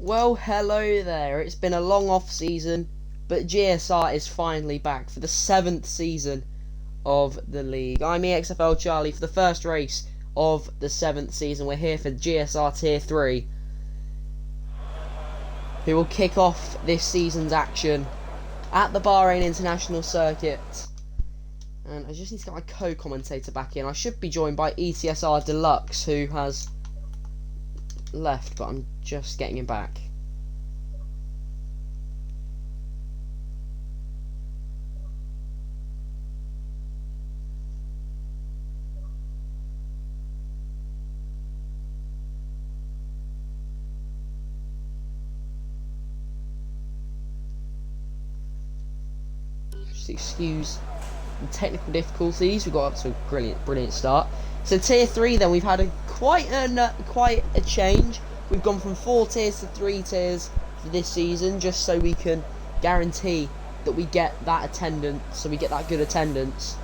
Well, hello there. It's been a long off season, but GSR is finally back for the 7th season of the league. I'm EXFL Charlie for the first race of the 7th season. We're here for GSR Tier 3, who will kick off this season's action at the Bahrain International Circuit. And I just need to get my co-commentator back in. I should be joined by ETSR Deluxe, who has left, but I'm just getting him back. Just excuse the technical difficulties. We got up to a brilliant start. So tier 3, then we've had quite a change. We've gone from 4 tiers to 3 tiers for this season, just so we can guarantee that we get that attendance, so we get that good attendance.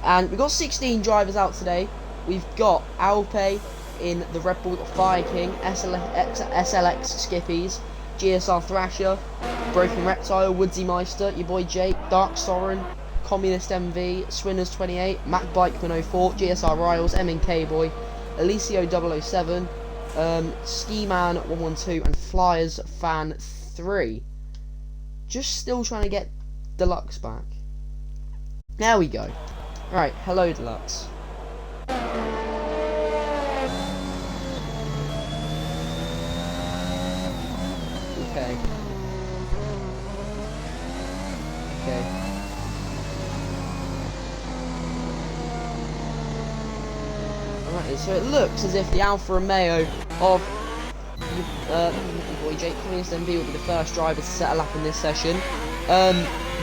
And we've got 16 drivers out today. We've got Alpe in the Red Bull Fire King, SLX Skippies, GSR Thrasher, Broken Reptile, Woodsy Meister, your boy Jake, Dark Soren, Communist MV, Swinners 28, Mac Bikeman 04, GSR Riles, MNK Boy, Alicio 007, Ski Man 112, and Flyers Fan 3. Just still trying to get Deluxe back. There we go. Right, hello Deluxe. Okay. Alright, so it looks as if the Alfa Romeo of boy Jake Communist MV will be the first driver to set a lap in this session.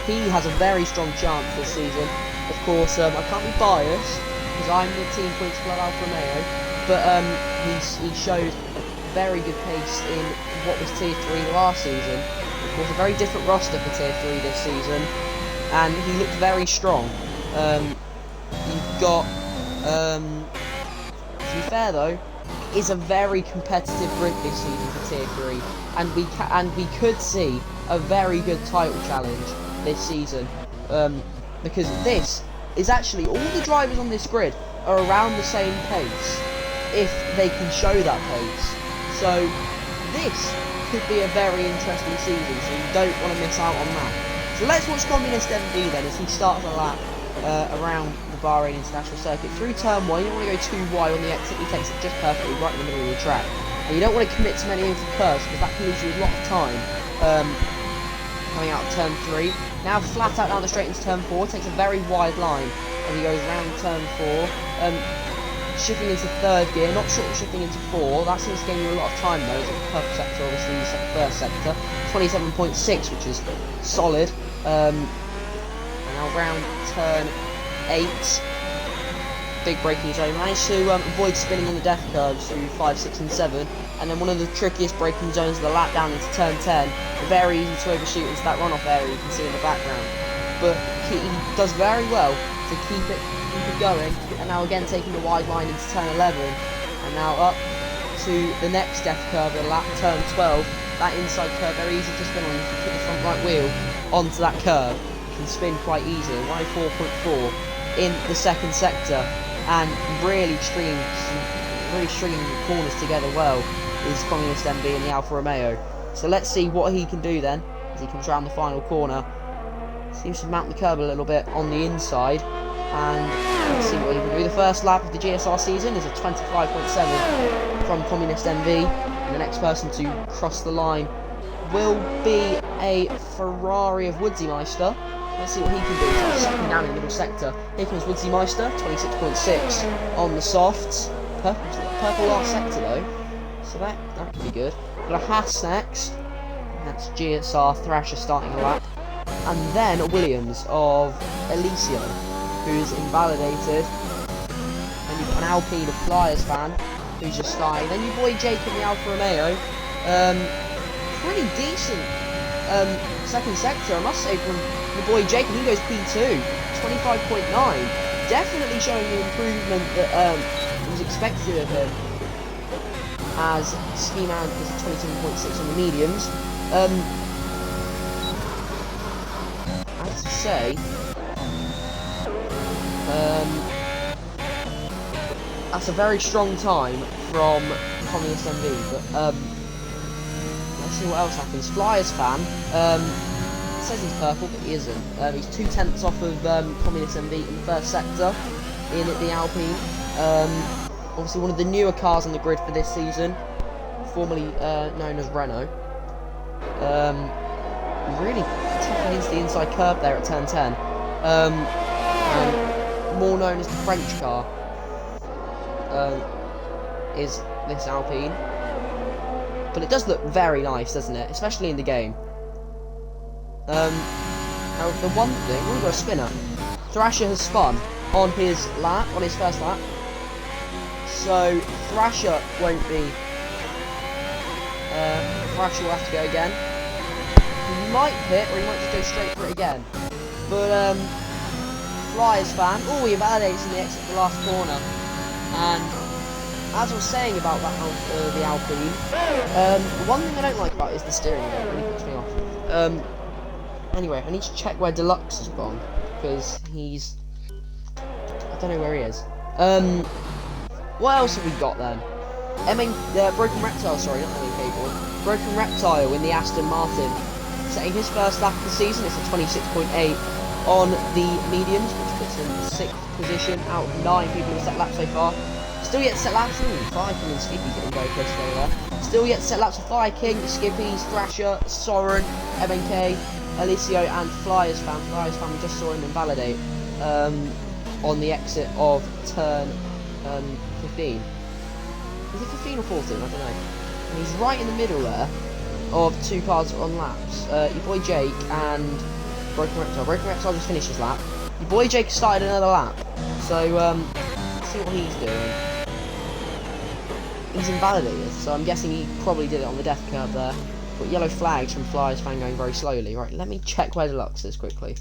He has a very strong chance this season. Of course, I can't be biased because I'm the team points club Alfa Romeo, but he showed very good pace in what was Tier 3 last season. Of course, a very different roster for Tier 3 this season, and he looked very strong. You've got, to be fair though, is a very competitive grid this season for Tier 3, and we could see a very good title challenge this season, because this is actually, all the drivers on this grid are around the same pace if they can show that pace. So this could be a very interesting season, so you don't want to miss out on that. So let's watch Communist MV then as he starts a lap around the Bahrain International Circuit. Through turn 1, you don't want to go too wide on the exit, he takes it just perfectly right in the middle of the track. And you don't want to commit too many into curves because that can lose you a lot of time coming out of turn 3. Now flat out down the straight into turn 4, takes a very wide line as he goes around turn 4. Shifting into 3rd gear, not shifting into 4, that seems to gain you a lot of time though. It's a purple sector, obviously the first sector, 27.6, which is solid. And now round turn 8, big braking zone, managed to avoid spinning on the death curves through 5, 6 and 7, and then one of the trickiest braking zones of the lap down into turn 10, very easy to overshoot into that runoff area you can see in the background. But he does very well to keep it going, and now again taking the wide line into turn 11, and now up to the next death curve of the lap, turn 12. That inside curve, very easy to spin on. If you put the front right wheel onto that curve, you can spin quite easily. 104.4 in the 2nd sector, and really stringing the corners together well is Communist MV and the Alfa Romeo. So let's see what he can do then as he comes around the final corner. Seems to mount the curb a little bit on the inside, and let's see what he can do. The first lap of the GSR season is a 25.7 from Communist MV, and the next person to cross the line will be a Ferrari of Woodsy Meister. Let's see what he can do. So second down in the middle sector. Here comes Woodsy Meister, 26.6 on the softs. Purple last sector though, so that could be good. Got a Haas next. That's GSR Thrasher starting a lap. And then Williams of Alicio, who's invalidated. And you've got an Alpine, a Flyers fan, who's just starting. Then your boy Jake in the Alfa Romeo. Pretty decent 2nd sector, I must say, from the boy Jake. He goes P2, 25.9. Definitely showing the improvement that was expected of him. as Ski Man is at 27.6 on the mediums. I have to say, that's a very strong time from Communist MV, but let's see what else happens. Flyers fan, it says he's purple, but he isn't. He's 2/10 off of Communist MV in the first sector in the Alpine. Obviously one of the newer cars on the grid for this season, formerly known as Renault. Really tucking into the inside curb there at turn 10. And more known as the French car is this Alpine. But it does look very nice, doesn't it? Especially in the game. Now the one thing, we've got a spinner. Thrasher has spun on his lap, on his first lap. So Thrasher won't be. Thrasher will have to go again. He might pit, or he might just go straight for it again. But Flyers fan, oh, he validates in the exit of the last corner. And as I was saying about that the Alpine, the one thing I don't like about it is the steering wheel. It really puts me off. Anyway, I need to check where Deluxe has gone because he's. I don't know where he is. What else have we got then? Broken Reptile, sorry, not MNK. Broken Reptile in the Aston Martin, setting his first lap of the season. It's a 26.8 on the mediums, which puts him in 6th position out of 9 people who set laps so far. Still yet to set laps. Fire King and Skippy getting very close together there. Still yet to set laps of Fire King, Skippy, Thrasher, Soren, MNK, Alicio, and Flyers fan. Flyers fan, we just saw him invalidate on the exit of turn 15. Is it 15 or 14? I don't know. And he's right in the middle there of 2 cars on laps. Your boy Jake and Broken Reptile. Broken Reptile just finished his lap. Your boy Jake started another lap. So, let's see what he's doing. He's invalidated, so I'm guessing he probably did it on the death curve there. Got yellow flags from Flyers fan going very slowly. Right, let me check where Deluxe is quickly.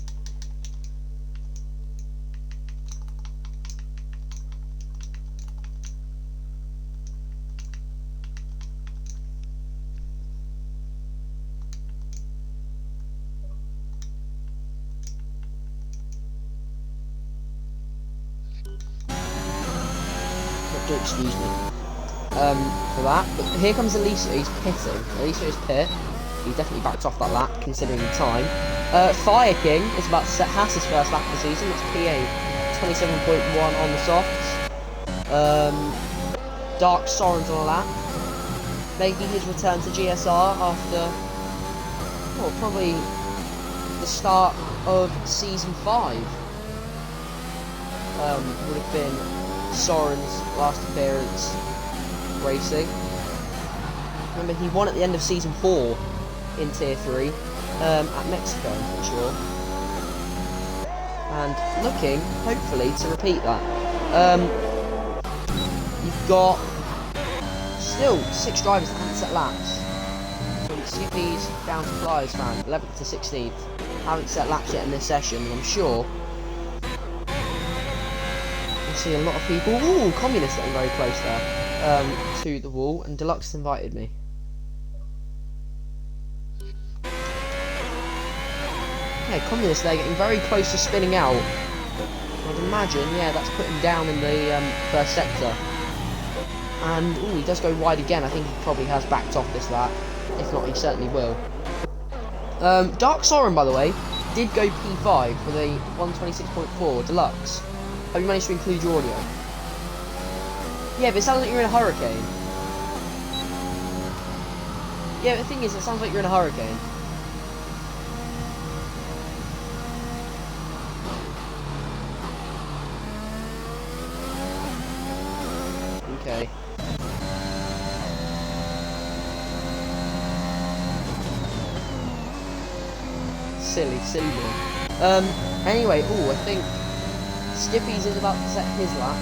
Do excuse me for that, but here comes Alicia. He's pitting. Alicia's pit. He definitely backed off that lap considering the time. Fire King is about to set Haas's first lap of the season. It's P8 27.1 on the softs. Dark Soren's on a lap, making his return to GSR after probably the start of season 5. Would have been Soren's last appearance racing. Remember, he won at the end of season 4 in tier 3 at Mexico, I'm pretty sure. And looking, hopefully, to repeat that. You've got still 6 drivers that haven't set laps. From Skippy's down to Flyers fan, 11th to 16th. Haven't set laps yet in this session, and I'm sure see a lot of people. Ooh, Communist getting very close there to the wall, and Deluxe invited me. Yeah, Communist there getting very close to spinning out. I'd imagine, yeah, that's put him down in the first sector. And ooh, he does go wide again. I think he probably has backed off this lap. If not, he certainly will. Dark Soren, by the way, did go P5 with a 126.4 Deluxe. Have you managed to include your audio? Yeah, but it sounds like you're in a hurricane. Yeah, the thing is, it sounds like you're in a hurricane. Okay. Silly boy. Anyway, ooh, I think Skippy's is about to set his lap.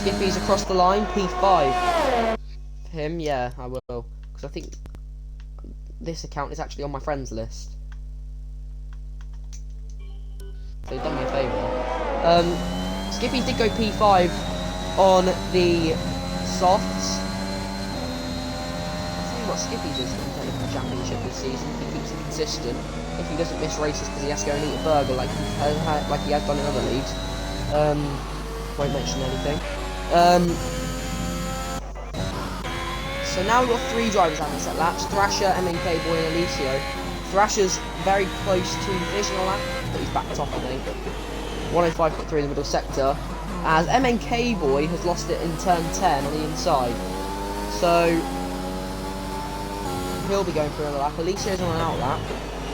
Skippy's across the line, P5. For him, yeah, I will. Because I think this account is actually on my friends list. So you've done me a favour. Skippy did go P5 on the softs. well, Skippy's is contending for the championship this season if he keeps it consistent. If he doesn't miss races because he has to go and eat a burger like he has done in other leagues. Won't mention anything. So now we've got 3 drivers having set laps: Thrasher, MNK Boy, and Alicio. Thrasher's very close to finishing a lap, but he's back top, I think. 105.3 in the middle sector, as MNK Boy has lost it in turn 10 on the inside. So he'll be going through another lap. Alicio's on an out lap.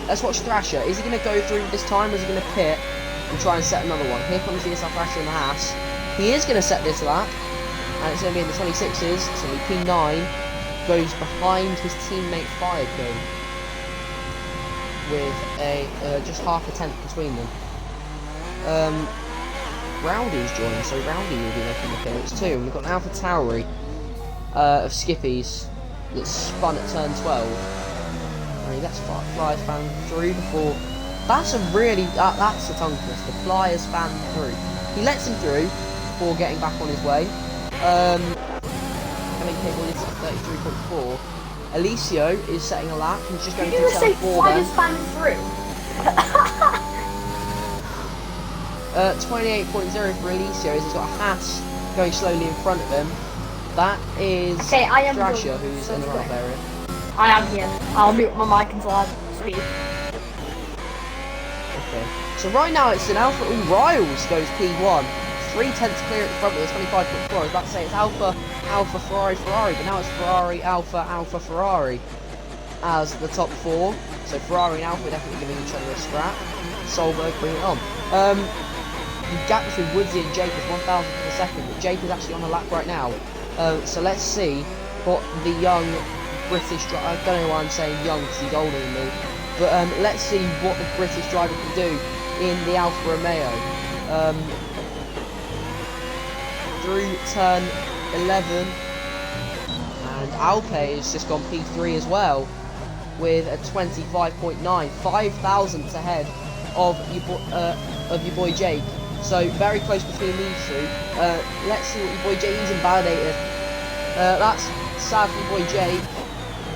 Let's watch Thrasher. Is he going to go through this time, or is he going to pit and try and set another one? Here comes GSR Thrasher in the Haas. He is going to set this lap, and it's going to be in the 26s. It's going to be P9. Goes behind his teammate Firecone with a just half a tenth between them. Rowdy's joined, so Rowdy will be making the appearance too. And we've got an Alpha Tauri of Skippy's that spun at turn 12. And he lets Flyers fan through before. That's a really that's a tongue twister. The Flyers fan through. He lets him through before getting back on his way. Cable is at 33.4. Alicio is setting a lap. He's just going to turn 4 then. Fan through. 28.0 for Alicio. He's got a Haas going slowly in front of him. That is Thrasher, who's in the right area. I am here. I'll mute my mic until I speak. Okay. So right now it's an Alpha. Ooh, Riles goes P1. 3 tenths clear at the front with a 25.4. I was about to say it's Alpha, Ferrari, but now it's Ferrari, Alpha, Ferrari as the top 4. So Ferrari and Alpha are definitely giving each other a scrap. Solberg, bring it on. The gap between Woodsy and Jake is 1,000 for the second, but Jake is actually on the lap right now. So let's see what the young British driver, I don't know why I'm saying young because he's older than me, but let's see what the British driver can do in the Alfa Romeo. Through turn 11, and Alpe has just gone P3 as well with a 25.9, 5 thousandths ahead of your boy Jake. So very close between these two. Let's see what your boy Jake is invalidated. That's sad for your boy Jake,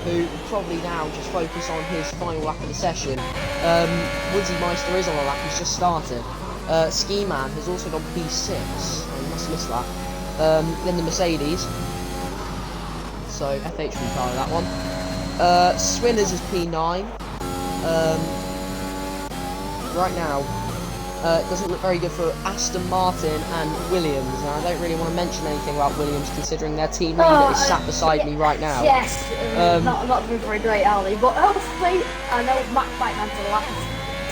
who will probably now just focus on his final lap of the session. Woodsy Meister is on a lap, he's just started. Ski Man has also gone P6. I must miss that. In the Mercedes. So FH will be part of that one. Swinners is P9. Right now, it doesn't look very good for Aston Martin and Williams. And I don't really want to mention anything about Williams considering their team leader is sat beside me right now. Yes, not doing very great, are they? But hopefully, I know Matt Whiteman for the last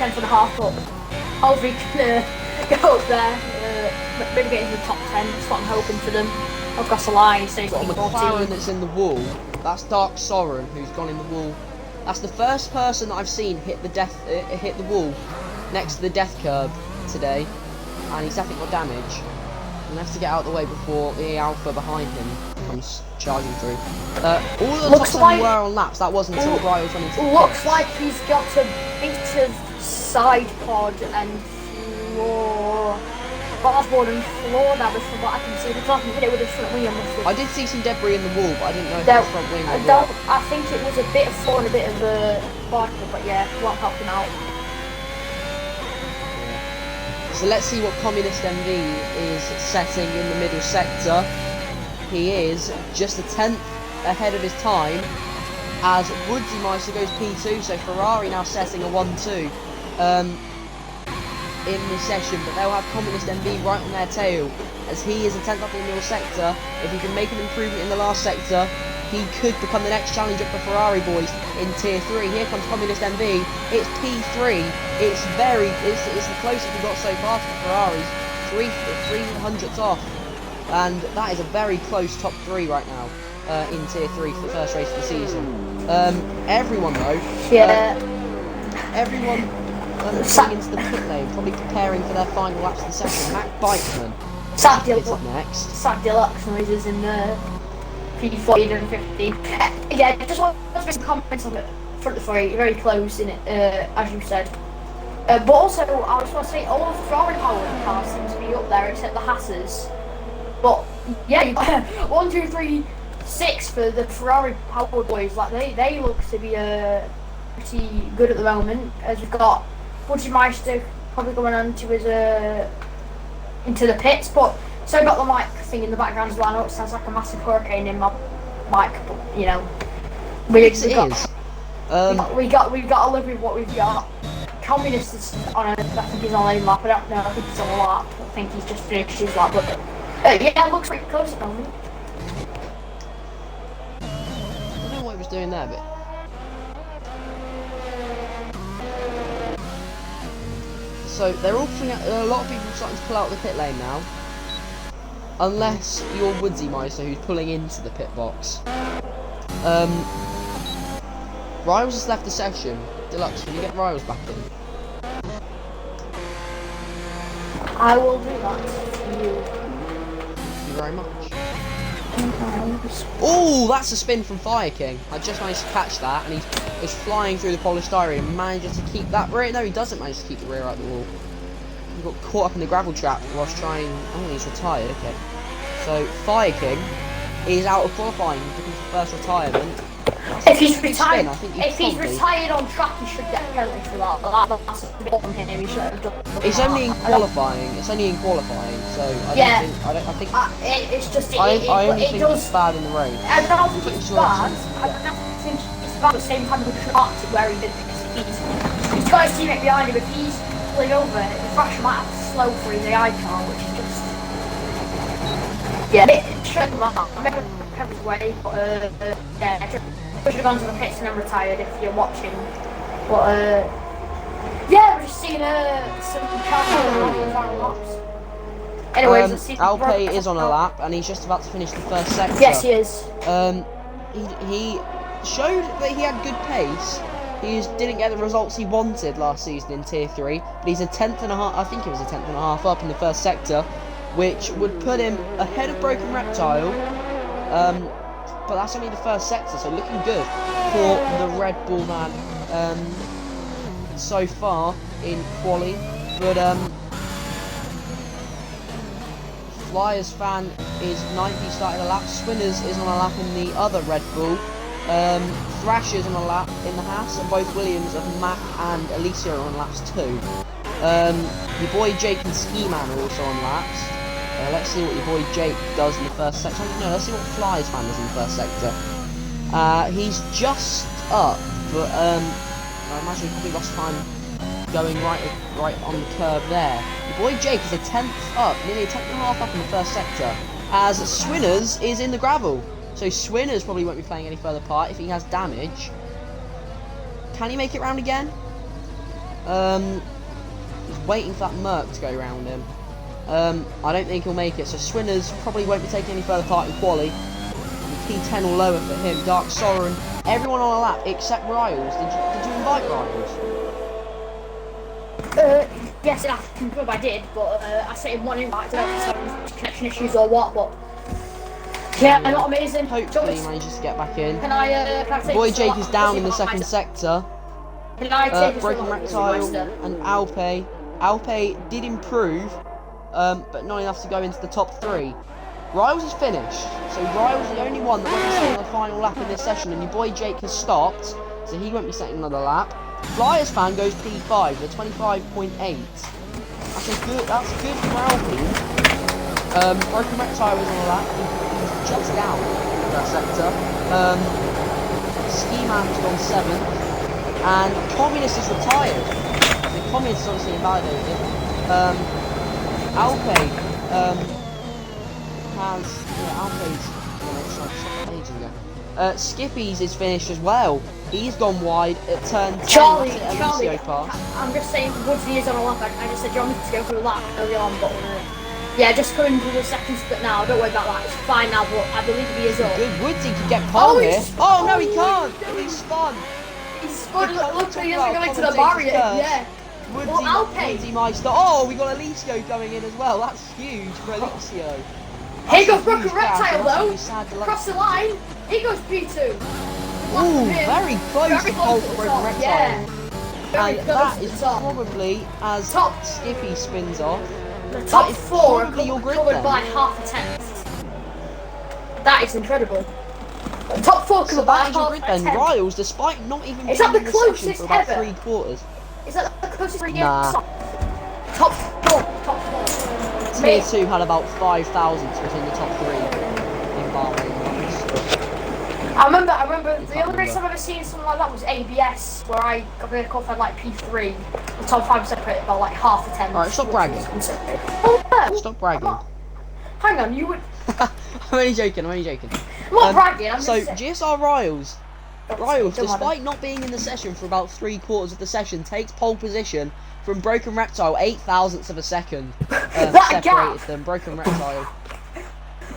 10.5 up. Hopefully he can go up there, maybe get into the top 10. That's what I'm hoping for them. Across the line, so got a McLaren that's in the wall. That's Dark Soren who's gone in the wall. That's the first person that I've seen hit the wall next to the death curb today, and he's definitely got damage. And has to get out of the way before the Alpha behind him comes charging through. All the top 10 were on laps. That wasn't until Riles went into the looks pits. like he's got a bit of side pod and floor. Barboard and floor damage from what I can see. Because I can hit it with a front wing. I did see some debris in the wall, but I didn't know if it was front wing or what. I think it was a bit of floor and a bit of barboard, but yeah, won't help him out. So let's see what Communist MV is setting in the middle sector. He is just a 10th ahead of his time as Woodsy Meister goes P2, so Ferrari now setting a 1-2 in this session, but they'll have Communist MV right on their tail as he is a 10th up in the middle sector. If he can make an improvement in the last sector, he could become the next challenger for Ferrari boys in Tier 3. Here comes Communist MV. It's P3. It's the closest we've got so far to Ferraris. 300ths off. And that is a very close top 3 right now in Tier 3 for the first race of the season. Everyone though, everyone going into the pit lane, probably preparing for their final laps of the session. Mac Bikeman is up next. Sack Deluxe noises in the P40 and 50. Yeah, just want to make some comments on it. Front of the very close in it, as you said. But also, I just want to say, all the Ferrari powered cars seem to be up there except the Haas's. But yeah, you've got 1, 2, 3, 6th for the Ferrari powered boys. Like they look to be pretty good at the moment. As we've got Budgemeister probably going on to his into the pits, but so I've got the mic thing in the background as well. I know it sounds like a massive hurricane in my mic, but you know, we got to live with what we've got. Communist is on I think he's on a lap. I don't know. I think he's on a lap. I think he's just finished his lap. But yeah, it looks pretty close at the moment. I don't know what he was doing there, but. So they're all pulling out, a lot of people are starting to pull out the pit lane now. Unless you're Woodsy Meister who's pulling into the pit box. Riles has left the session. Deluxe, can you get Riles back in? I will do that for you. Thank you very much. Oh, that's a spin from Fire King. I just managed to catch that, and he's flying through the polystyrene and manages to keep that rear. No, he doesn't manage to keep the rear out the wall. He got caught up in the gravel trap whilst trying. Oh, he's retired. Okay. So Fire King is out of qualifying because of the first retirement. If he's retired, retired on track, he should get a penalty for that. That's a bit on him. He should have done. It's only in qualifying. It's only in qualifying. So I think it's just. I only think it's bad in the race. I don't think it's bad. I don't think it's bad. At the same time, with Clark's where he did this, he's got his teammate behind him. If he's pulling over, the Thrash might have to slow for his AI car, which is just. Yeah, it should have come his way, but yeah. We should have gone to the pits and then retired if you're watching. But yeah, we're just seeing some final laps. Anyways, let's see. Alpay is on a lap and he's just about to finish the first sector. Yes, he is. He showed that he had good pace. He just didn't get the results he wanted last season in Tier 3, but he's a 10th and a half. I think it was a 10th and a half up in the first sector, which would put him ahead of Broken Reptile. But that's only the first sector, so looking good for the Red Bull man so far in quali. But Flyers fan is 9th, he started a lap. Swinners is on a lap in the other Red Bull. Thrasher's on a lap in the Haas, and both Williams of Mac and Alicia are on laps too. Your boy Jake and Ski Man are also on laps. Let's see what your boy Jake does in the first sector. No, let's see what Flyers fan does in the first sector. He's just up, but I imagine he probably lost time going right on the curb there. Your boy Jake is a 10th up, nearly a 10th and a half up in the first sector, as Swinners is in the gravel. So Swinners probably won't be playing any further part if he has damage. Can he make it round again? He's waiting for that Merc to go round him. I don't think he'll make it, so Swinners probably won't be taking any further part in quali. P10 or lower for him. Dark Soren, everyone on a lap except Riles. Did you invite Riles? Yes, I confirm I did, but I sent him one invite. I don't know if he's having connection issues or what, but yeah, not amazing. Hopefully he manages to get back in. Can I take Boy Jake is down in the second sector. Can I take Broken Reptile and Alpay. Alpay did improve, but not enough to go into the top 3. Riles is finished, so Riles is the only one that won't be setting the final lap in this session, and your boy Jake has stopped, so he won't be setting another lap. Flyers fan goes P5 with 25.8. That's good for Alpine. Broken Reptile is on a lap, he's just down in that sector. Ski Man's gone 7th, and Communist is retired. The Communist is obviously invalidated. Alpay Skippy's is finished as well. He's gone wide at turn 10. Charlie, pass. I'm just saying, Woodsy is on a lap. I just said, do you want me to go for a lap early on? But yeah, just coming to the second split now. Don't worry about that. It's fine now, but I believe he is up. Good. Woodsy can get pole here. Oh, no, he can't. He spun. He spun. Look, he isn't going to the barrier. Yeah. Woodsy Meister. Oh, we got Alicio going in as well. That's huge for Alicio. Here goes Broken Reptile though. Across the line. Here goes P2. Ooh, very close to pole for Broken Reptile. Yeah. And that is probably as Skippy spins off. The top 4 are your grid covered by half a tenth. That is incredible. Top 4 So that is your grid then. Riles, despite not even being in the session for about 3 quarters. Is that the closest ring Nah. Top 4. Tier 2 had about 5,000 within the top 3 in Bahrain. I remember the only race I've ever seen something like that was ABS, where I got really qualified like P3. The top 5 separated by like half a 10. Alright, stop bragging. Stop bragging. Hang on, you would. I'm only joking. I'm not bragging. I'm so just GSR Riles, despite not being in the session for about 3 quarters of the session, takes pole position from Broken Reptile, 8,000ths of a second. Separated them. Broken Reptile.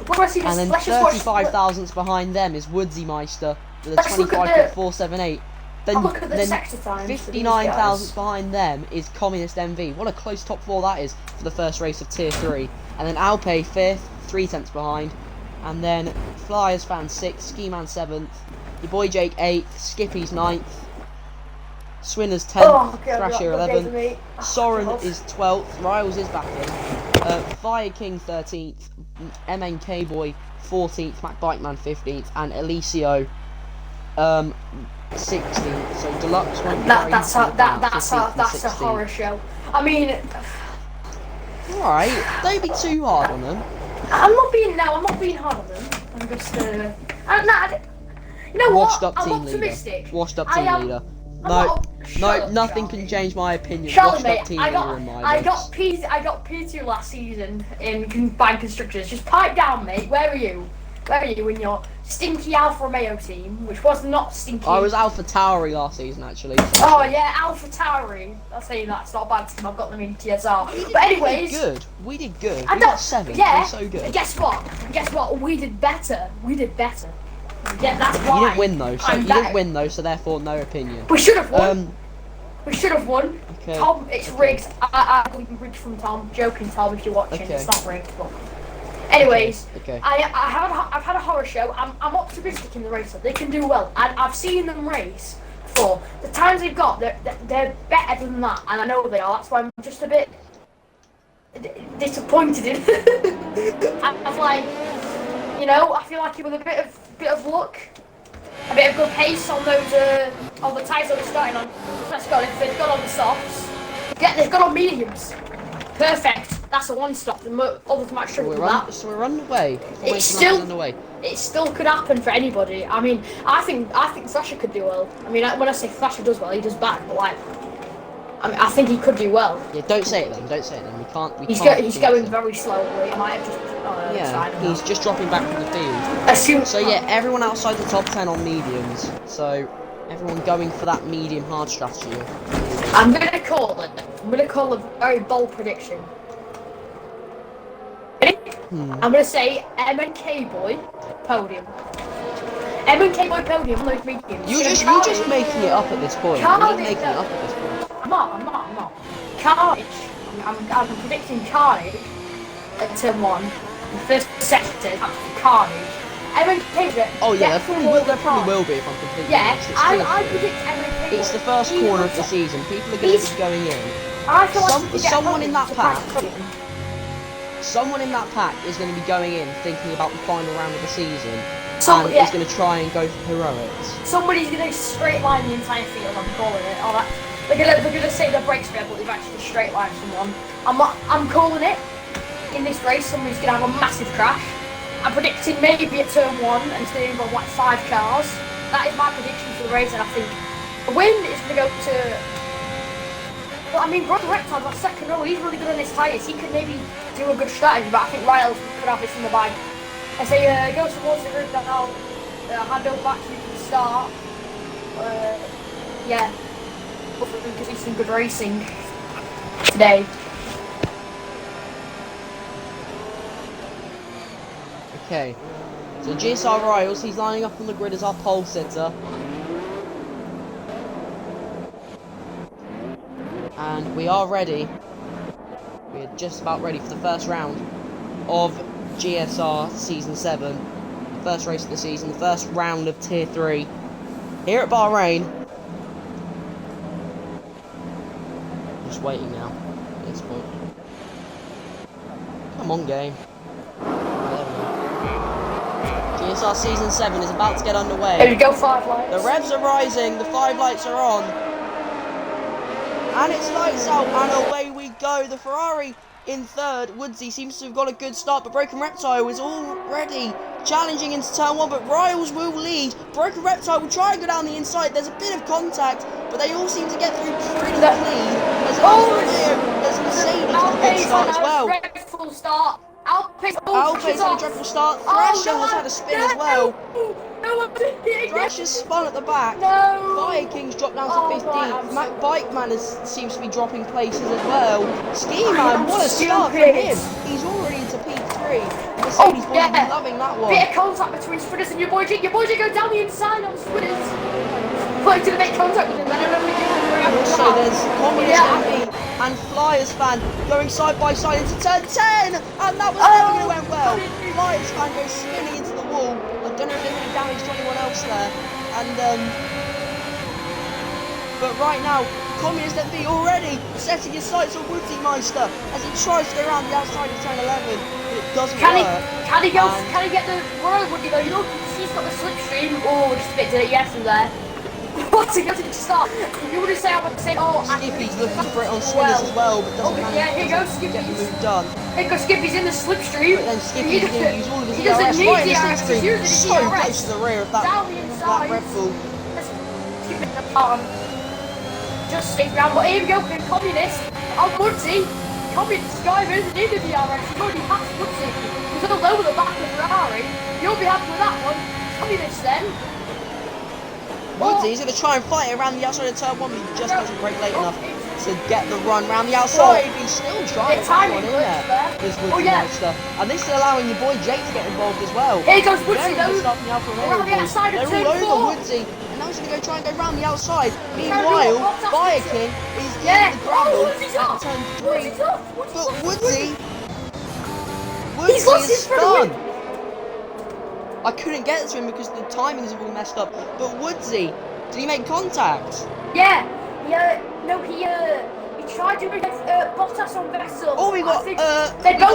And then 35,000ths behind them is Woodsy Meister with a 25.478. Then 59,000ths behind them is Communist MV. What a close top 4 that is for the first race of Tier 3. And then Alpe 5th, 3/10 behind. And then Flyers Fan 6th, Ski Man 7th. Your boy Jake 8th, Skippy's 9th. Swinners 10th, Thrasher 11th. Soren is 12th, Riles is back in. Fire King 13th, MNK Boy 14th, Mac Bikeman 15th, and Elisio 16th. So Deluxe won't be that's a horror show. I mean, alright, don't be too hard on them. I'm not being hard on them. I'm just you know Washed what? up I'm team optimistic. leader. Washed up team leader. No, nothing can change my opinion. Charlie, Washed up team leader in my I got P2 last season in combined constructors. Just pipe down, mate. Where are you? Where are you in your stinky Alfa Romeo team, which was not stinky? I was Alpha Tauri last season, actually. Oh yeah, Alpha Tauri. I'll say that's not a bad team. I've got them in ETSR. But anyways, we did good. We got 7th. Yeah. We were so good. Guess what? We did better. Yeah, that's why. You didn't win though. So therefore, no opinion. We should have won. We should have won. Okay. Tom, it's rigged. I believe in rigged from Tom. Joking, Tom, if you're watching, it's not rigged. But anyways, okay. I've had a horror show. I'm optimistic in the race. They can do well. I've seen them race before. The times they've got, they're better than that, and I know they are. That's why I'm just a bit disappointed in. I'm like, I feel like it was a bit of luck, a bit of good pace on those on the tyres that we're starting on. Let's go. They've got on the softs. Yeah, they've got on mediums. Perfect. That's a one stop. The others might struggle with that. So we're underway. It still could happen for anybody. I mean, I think Thrasher could do well. I mean, when I say Thrasher does well, he does bad. But like, I think he could do well. Yeah, don't say it then. We can't. He's going very slowly. It might have just. He's just dropping back from the field. So yeah, everyone outside the top 10 on mediums. So everyone going for that medium hard strategy. I'm gonna call a very bold prediction. I'm gonna say MNK Boy podium. MNK Boy podium on those mediums. You're just making it up at this point. I'm not. Carnage. I'm predicting Carnage at turn 1. The first sector, Carnage. MNK. Oh yeah, there probably will be if I'm completely honest. I predict MNK. It's the first corner of the season. People are going to be going in. Someone in that pack. Someone in that pack is going to be going in thinking about the final round of the season and is going to try and go for heroics. Somebody's going to straight line the entire field. I'm calling it. They're going to say their brakes fair, but they've actually straight lined someone. I'm calling it. In this race, somebody's going to have a massive crash. I'm predicting maybe at turn 1 and it's going to involve like 5 cars. That is my prediction for the race, and I think the win is going to go to. Well, I mean, Broken Reptile's our second row. He's really good on his tyres. He could maybe do a good strategy, but I think Riles could have this in the bag. I say go towards the group, then I'll hand over back to you for the start. Yeah, hopefully we can see some good racing today. Okay, so GSR Riles, he's lining up on the grid as our pole sitter. And we are ready. We're just about ready for the first round of GSR Season 7. The first race of the season, the first round of Tier 3. Here at Bahrain. Just waiting now at this point. Come on, game. GSR GSR Season 7 is about to get underway. There we go, 5 lights. The revs are rising, the 5 lights are on. And it's lights out, and away we go. The Ferrari in third. Woodsy seems to have got a good start, but Broken Reptile is already challenging into turn 1, but Riles will lead. Broken Reptile will try and go down the inside. There's a bit of contact, but they all seem to get through pretty clean. There's Mercedes with a good start as well. Dreadful start. Alpe's had a dreadful start. Thrasher has had a spin as well. Thrasher's spun at the back. Fire King's dropped down to 15th. Mac Bikeman seems to be dropping places as well. Ski Man, what a start for him. He's already into P3. Mercedes will be loving that one. Bit of contact between Spinners and your boy G. Your boy G go down the inside on Spinners. Put to the bit of contact with him. Also, there's Communist and Flyers fan going side by side into turn 10, and that was never going to end well. Flyers fan goes spinning into the wall. I don't know if there's any damage to anyone else there. And but right now, Communist MV already setting his sights on Woodsy Meister as he tries to go around the outside of turn 11, but it doesn't work. Can he get the Royal Woody though? You know, he's got the slipstream. Oh, just a bit dirty yes from there. What's he going to start? You would have said, I would say, Skippy's looking for it on Spinners as well, but doesn't manage to get the move done. Here goes Skippy's in the slipstream. But then Skippy's going to use all of his ERS right in the slipstream. So close to the rear of that Red Bull. Skip it apart. Just stick around, but here we go, Communist. On Woodsy. Communist guy isn't in the DRS. He's already passed Woodsy. He's all over the back of Ferrari. You'll be happy with that one. Communist then. Woodsy is going to try and fight it around the outside of turn 1, but he just doesn't break late enough to get the run round the outside. He's still trying to get one in there. This Woodsy Meister. And this is allowing your boy Jake to get involved as well. Here goes Woodsy though. They're all over Woodsy. And now he's going to go try and go round the outside. Meanwhile, Fire King is in the gravel at turn 3. But Woodsy is spun. I couldn't get to him because the timings are all messed up. But Woodsy, did he make contact? Yeah. No, he tried to Bottas on Vessel. Oh, we got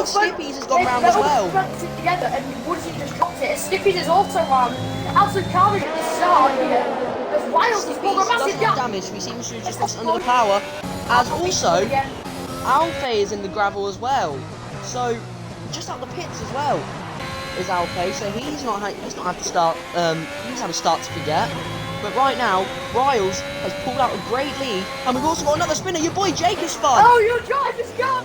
Skippy's has gone round as well. Together, and Woodsy just dropped it. Skippy's is also round. Absolute carnage at the start here. As Wiles has pulled a massive gap. Damage. We seem to have just lost under the power. As also, Alfe is in the gravel as well. So just out the pits as well is Alfe, so he's not had to start. He's had a start to forget. But right now, Riles has pulled out a great lead, and we've also got another spinner. Your boy Jake is fun. Oh, your drive is gone.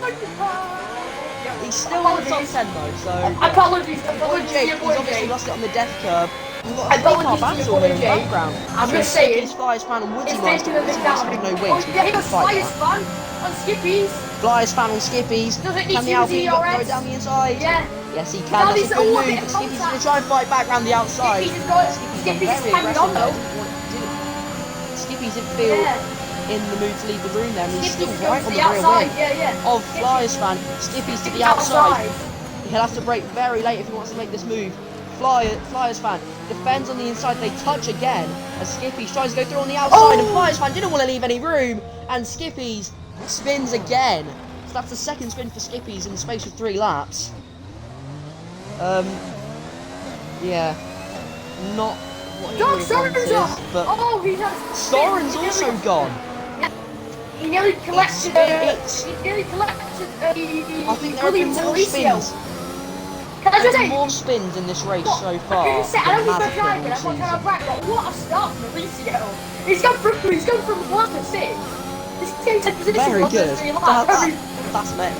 He's still in the top 10 though, so. Apologies. Boy Jake, he's obviously lost it on the death curve. We've got a 3-car battle in the background. I'm just saying. Skippy's Flyers fan and Woodsy Meister. Woodsy Meister with no wings. Yeah, he goes Flyers fan on Skippy's. Flyers fan on Skippy's. Can the Alpine go down the inside? Yeah. Yes, he can. That's a good move. But Skippy's going to try and fight back round the outside. Skippy's is hanging on though. Skippy's didn't feel in the mood to leave the room there. And he's still right on the rear wing of Flyers fan. Skippy's to the outside. He'll have to brake very late if he wants to make this move. Flyers fan defends on the inside. They touch again as Skippy's tries to go through on the outside, and Flyers fan didn't want to leave any room, and Skippy's spins again. So that's the second spin for Skippy's in the space of 3 laps. Yeah, not what he really wanted, but Soren's also gone. He nearly collected. I think there have been more spins. Can I just say more spins in this race so far? I don't think they're driving. I'm not trying to brag, but what a start from Alicio. He's gone from 1 to 6. This game's in position. Very good. That's mad.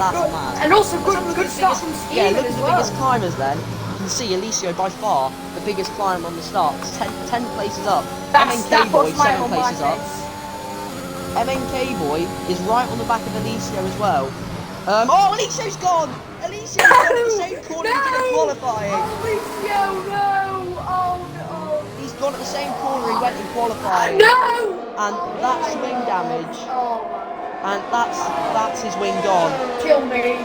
And also good start from Ski. Yeah, look at the biggest climbers then. You can see Alicio by far the biggest climber on the start. 10 places up. MNK Boy 7 places up. MNK Boy is right on the back of Alicio as well. Alicio's gone! Alicio's gone at the same corner he did in qualifying. Alicio, no! Oh no! He's gone at the same corner he went in qualifying. No! And that's wing damage. Oh. And that's his wing gone. Kill me.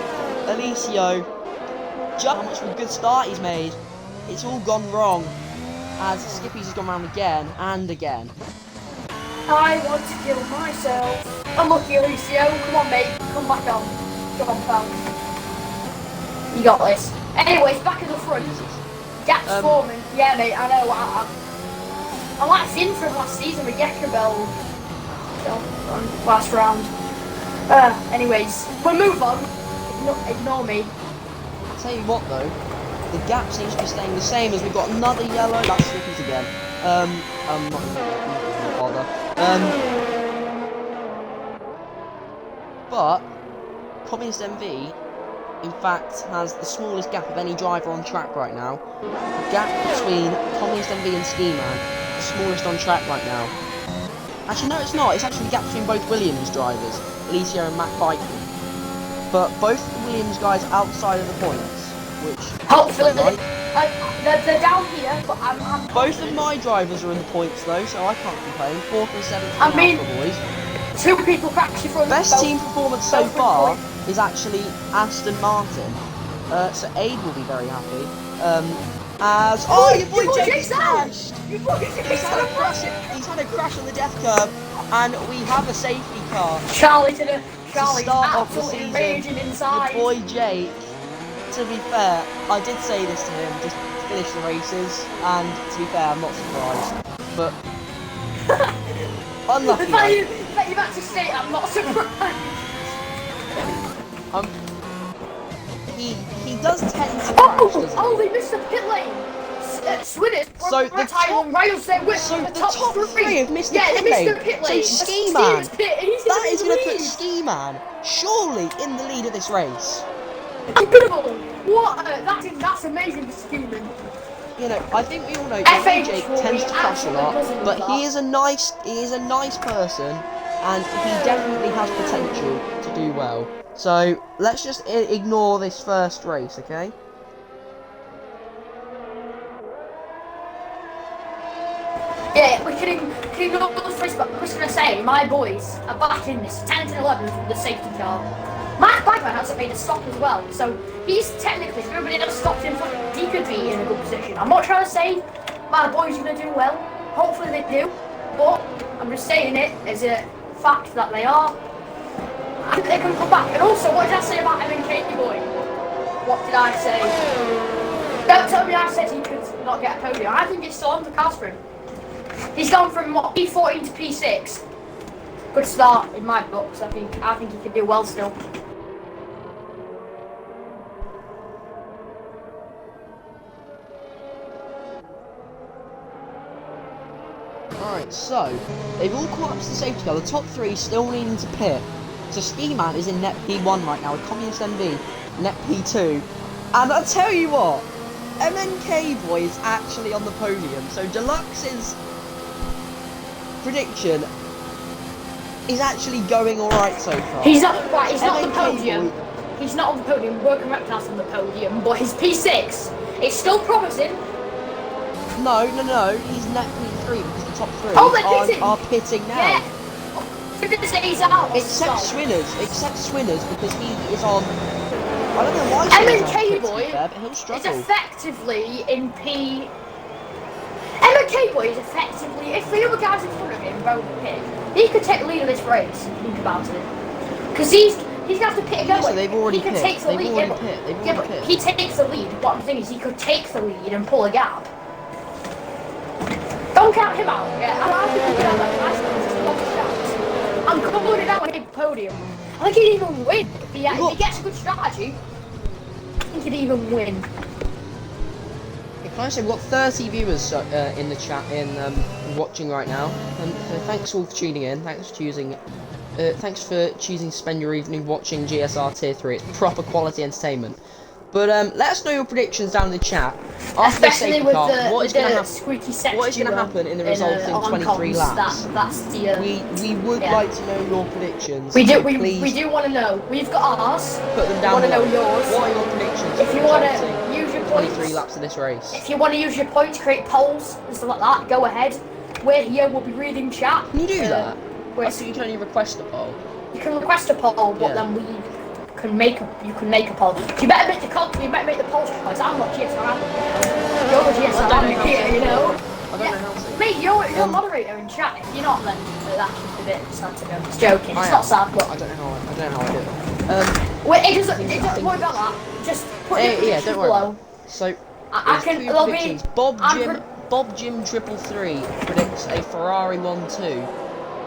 Alicio, just how much of a good start he's made. It's all gone wrong. As Skippy's has gone round again and again. I want to kill myself. Unlucky Alicio. Come on mate, come back on. Come on pal. You got this. Anyways, back at the front. Gaps forming. Yeah, mate, I know. I like seeing from last season with EXFL last round. Anyways, we'll move on. Ignore me. I'll tell you what though, the gap seems to be staying the same as we've got another yellow. That's Slippers again. I'm not gonna bother. But Communist MV, in fact, has the smallest gap of any driver on track right now. The gap between Communist MV and Ski Man, the smallest on track right now. Actually, no, it's not. It's actually the gap between both Williams drivers, Alicia and Matt Biking. But both the Williams guys outside of the points, which hopefully right. They're down here, but I'm both of my drivers are in the points though, so I can't complain. 4th and 7th I mean, Alpha boys. 2 people actually from Best team performance so far is actually Aston Martin. So Aid will be very happy. As your boy Jake's crashed. He's had a crash on the death curve, and we have a safety car. Charlie's Start off the season, raging inside. your boy Jake. To be fair, I did say this to him just to finish the races, and to be fair, I'm not surprised. But unlucky. The fact you've had to say I'm not surprised. He does tend to crash, doesn't he? They missed the pit lane. Swinners. So the top 3 have missed the pit lane. So Ski Man, that is going to put Ski Man surely in the lead of this race. Incredible! What? That's amazing for Ski Man. You know, I think we all know that Jake tends to crash a lot, but he is a nice person, and he definitely has potential to do well. So let's just ignore this first race, okay? Yeah, we can ignore the first, but I was going to say, my boys are back in this 10 and 11 from the safety car. Mark Bikeman hasn't made a stop as well, so he's technically, if everybody else stopped him, he could be in a good position. I'm not trying to say my boys are going to do well, hopefully they do, but I'm just saying it as a fact that they are. I think they can come back. And also, what did I say about MNK boy? What did I say? Don't tell me I said he could not get a podium. I think it's still on the cards for him. He's gone from what, P14 to P6. Good start in my books. I think he can do well still. Alright, so they've all caught up to the safety car. The top 3 still needing to pit. So Ski Man is in net P1 right now with Communist MV net P2. And I'll tell you what, MNK boy is actually on the podium. So Deluxe's prediction is actually going alright so far. He's not right, he's not on the podium. He's not on the podium, Working Reptile's on the podium, but his P6 is still promising. No, he's net P3 because the top 3 are pitting now. Yeah. He's out. Except Swinners because he is on. I don't know why. MNK boy there, but he'll struggle. is effectively in P. MNK boy is effectively, if the other guys in front of him both pit, he could take the lead of this race. Think about it, because he's gonna have to pit again. So they've already he pit. Take the lead. But he takes the lead. What I'm saying is he could take the lead and pull a gap. Don't count him out. Yeah, I think he can have that nice shot. I'm calling it out on the podium. I think he'd even win. If he gets a good strategy, I think he'd even win. Can I say we've got 30 viewers in the chat watching right now, and thanks all for tuning in. Thanks for choosing to spend your evening watching GSR Tier 3. It's proper quality entertainment. But let us know your predictions down in the chat. After the safety car, what is going to happen in the resulting 23 laps? That's the. We would like to know your predictions. We do want to know. We've got ours. Put them down. We want to know yours. What are your predictions? If you want to use your points, 23 laps of this race. If you want to use your points, create polls and stuff like that. Go ahead. We're here. We'll be reading chat. Can you do that? I think you can only request a poll. You can request a poll, but then you can make a poll. You better make the polls because I'm not GSR. You're the GSR here, you know. I don't know how to. Mate, you're a moderator in chat. If you're not, then that's just a bit sad to go. It's joking. It's not sad, but I don't know how I do it. Wait, it doesn't worry about that. Just put your predictions below. So I There's can. two There'll predictions. be. Bob Jim 333 predicts a Ferrari 1-2,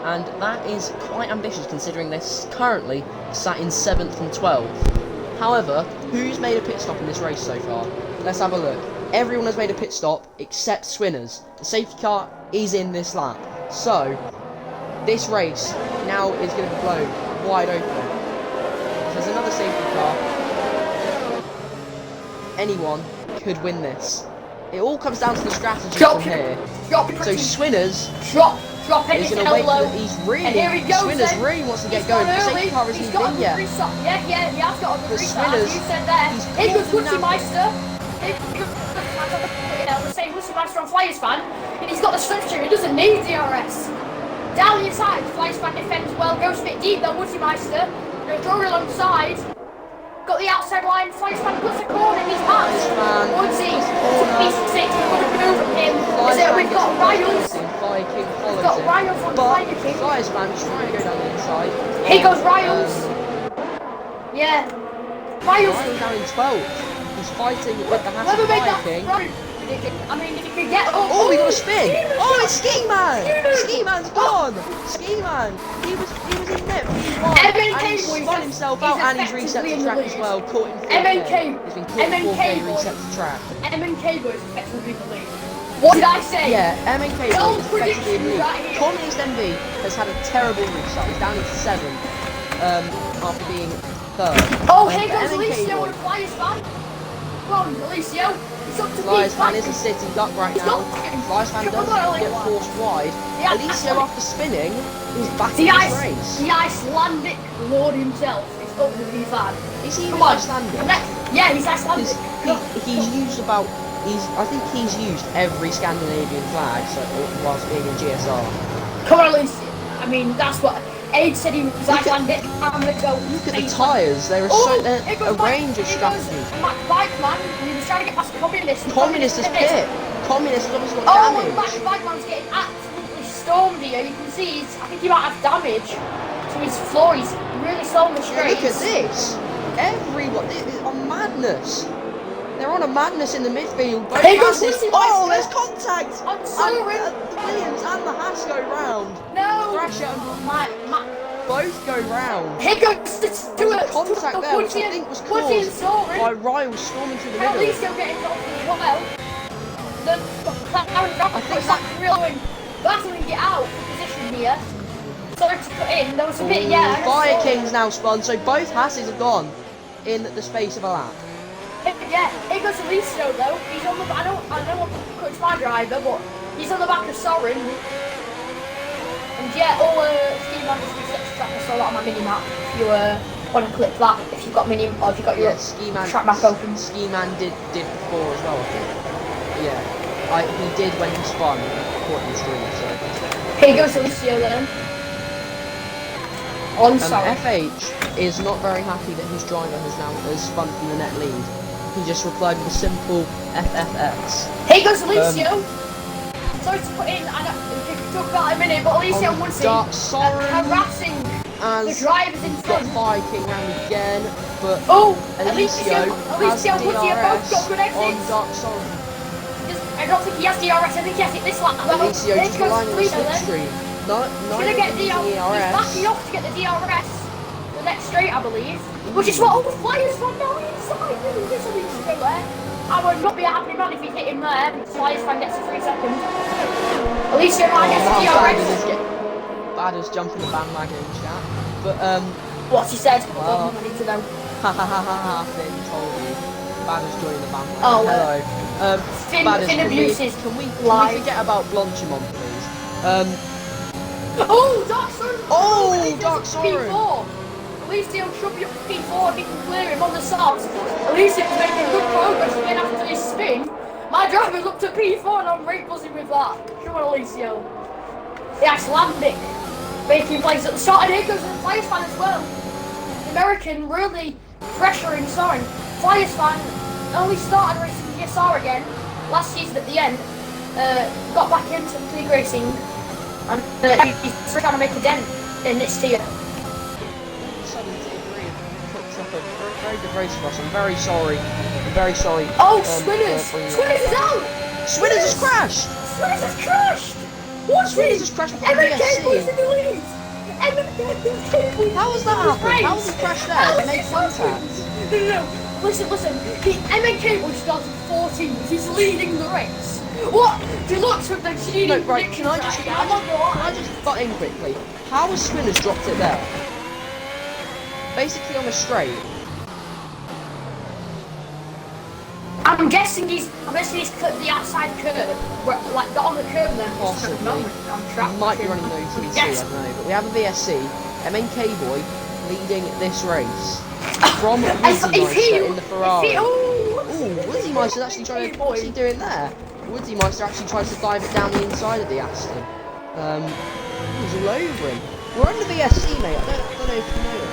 and that is quite ambitious considering they're currently sat in 7th and 12th. However, who's made a pit stop in this race so far? Let's have a look. Everyone has made a pit stop except Swinners. The safety car is in this lap. So, this race now is going to be blown wide open. There's another safety car. Anyone could win this. It all comes down to the strategy from here. So Swinners is going to wait for he's really, Swinners really wants to get going. The safety car isn't in yet. Yeah, he has got a The good Swinners, you said there. he's He goes caught Wussy him Meister. The same Wussy Meister on Flyers fan. And he's got the structure, he doesn't need DRS. Down the inside, Flyers fan defends well, goes a bit deep though, Wussy Meister. Drawing alongside. Got the outside line, Flyers fan puts a corner in his path. Woodsy, P6, over him. We've got Riles. We've got Riles on Flyers King. Flyers fan trying to go down the inside. Here goes Riles. Yeah. Riles down in 12th. He's fighting with the Hassel Fire King. I mean, if you could get up. Oh, he got a spin! Oh, it's Ski Man! Ski Man's gone! Ski Man! He was in net for P1 and he spun himself out and he's reset the track as well. Caught in 4K. He's been caught in 4K, reset the track. MNK boys effectively the lead. What did I say? Yeah, MNK boys effectively in the lead. Communist MV has had a terrible restart. He's down into 7th after being 3rd. Oh, here goes Alicio on a Flyers fan. Come on, Alicio. Flyers fan is a sitting duck right now. Flyers fan doesn't get forced wide. Alicio, after spinning, is back in this race. The Icelandic lord himself is up to the fan. Is he Icelandic? Yeah, he's Icelandic. He's used about. I think he's used every Scandinavian flag whilst being in GSR. Come on, Alicio. I mean, that's what. Aid said he was Icelandic. I'm gonna go. Look at the tyres. They're a range of strategies. Bike man, he was trying to get past Communist. Communist is pit. Communist has obviously got damage. Bike man's getting absolutely stormed here. You can see I think he might have damage to his floor. He's really slow in the straight. Look at this. Everyone, it's on madness. They're on a madness in the midfield. Both there's contact! The Williams and the Haas go round. No! Thrasher and both go round. Here goes the contact there, which I think was caused by Riles storming through the middle. Alicio getting involved as well. I think that's real. That's when we get out of position here. Sorry to put in, there was a bit, Fire King's now spun, so both Hasses have gone in the space of a lap. Yeah, here goes Alicio though. He's on the. I know it's my driver, but he's on the back of Soren. And yeah, Ski Man just resets the track. I saw that on my mini map. If you want to click that, if you've got mini, or if you've got your track map open. Ski Man did before as well, I think. Yeah, he did when he spun. Caught in the stream. So. Here goes Alicio then. On Soren. FH is not very happy that his driver has spun from the net lead. He just replied with a simple FFX. Here goes Alicio. Sorry to put in, I know we can talk about it in a minute, but Alicio wants harassing the drivers in front. Got Fire King round again, but Alicio has DRS got good exits. on Dark Soren. I don't think he has DRS, I think he has it this lap. Alicio just relying on the slipstream. He's gonna get DRS. He's backing off to get the DRS. The next straight, I believe. Which is what all the Flyers fan down the inside. This Alicio there. I would not be a happy man if he hit him there. Flyers fan gets a 3 seconds. Alicio might get the DRS. Badder's jumping the bandwagon in chat. But what's he said? Well, I need to know. Finn told you. Badder's joining the bandwagon. Oh, hello. Finn abuses. Can we forget about Blanchimont, please? Dark Soren! Dark Soren! P4. Alicio should be up to P4 if he can clear him on the softs. Alicio's making good progress again after this spin. My driver's up to P4 and I'm right buzzing with that. Come on, Alicio. The Icelandic making plays at the start, and here goes the Flyers fan as well. The American really pressuring Soren. Flyers fan only started racing GSR again last season at the end. Got back into League Racing and he's trying to make a dent in this tier. up a very good race for us. I'm very sorry. I'm very sorry. Oh, Swinners! Swinners is out! Swinners has crashed! Swinners has crashed! What's Swinners this? has crashed with MK boys VSC. in the lead! MK boys. How has that happened? How has he crashed there? He made contact. No. Listen. MK boy started 14th. He's leading the race. What? Deluxe with the cheating No, right, predictions can I just butt in quickly? How has Swinners dropped it there? Basically on a straight. I'm guessing he's clipped the outside curve, like not on the curve and then Possibly. on track. He might be running no TT, Yes. I don't know. But we have a VSC, MNK boy, leading this race. From Woodymeister in the Ferrari. Ooh, Woodymeister's actually trying to... What's he doing there? Woodymeister actually tries to dive it down the inside of the Aston. He's all over him. We're on the VSC, mate. I don't know if you know it.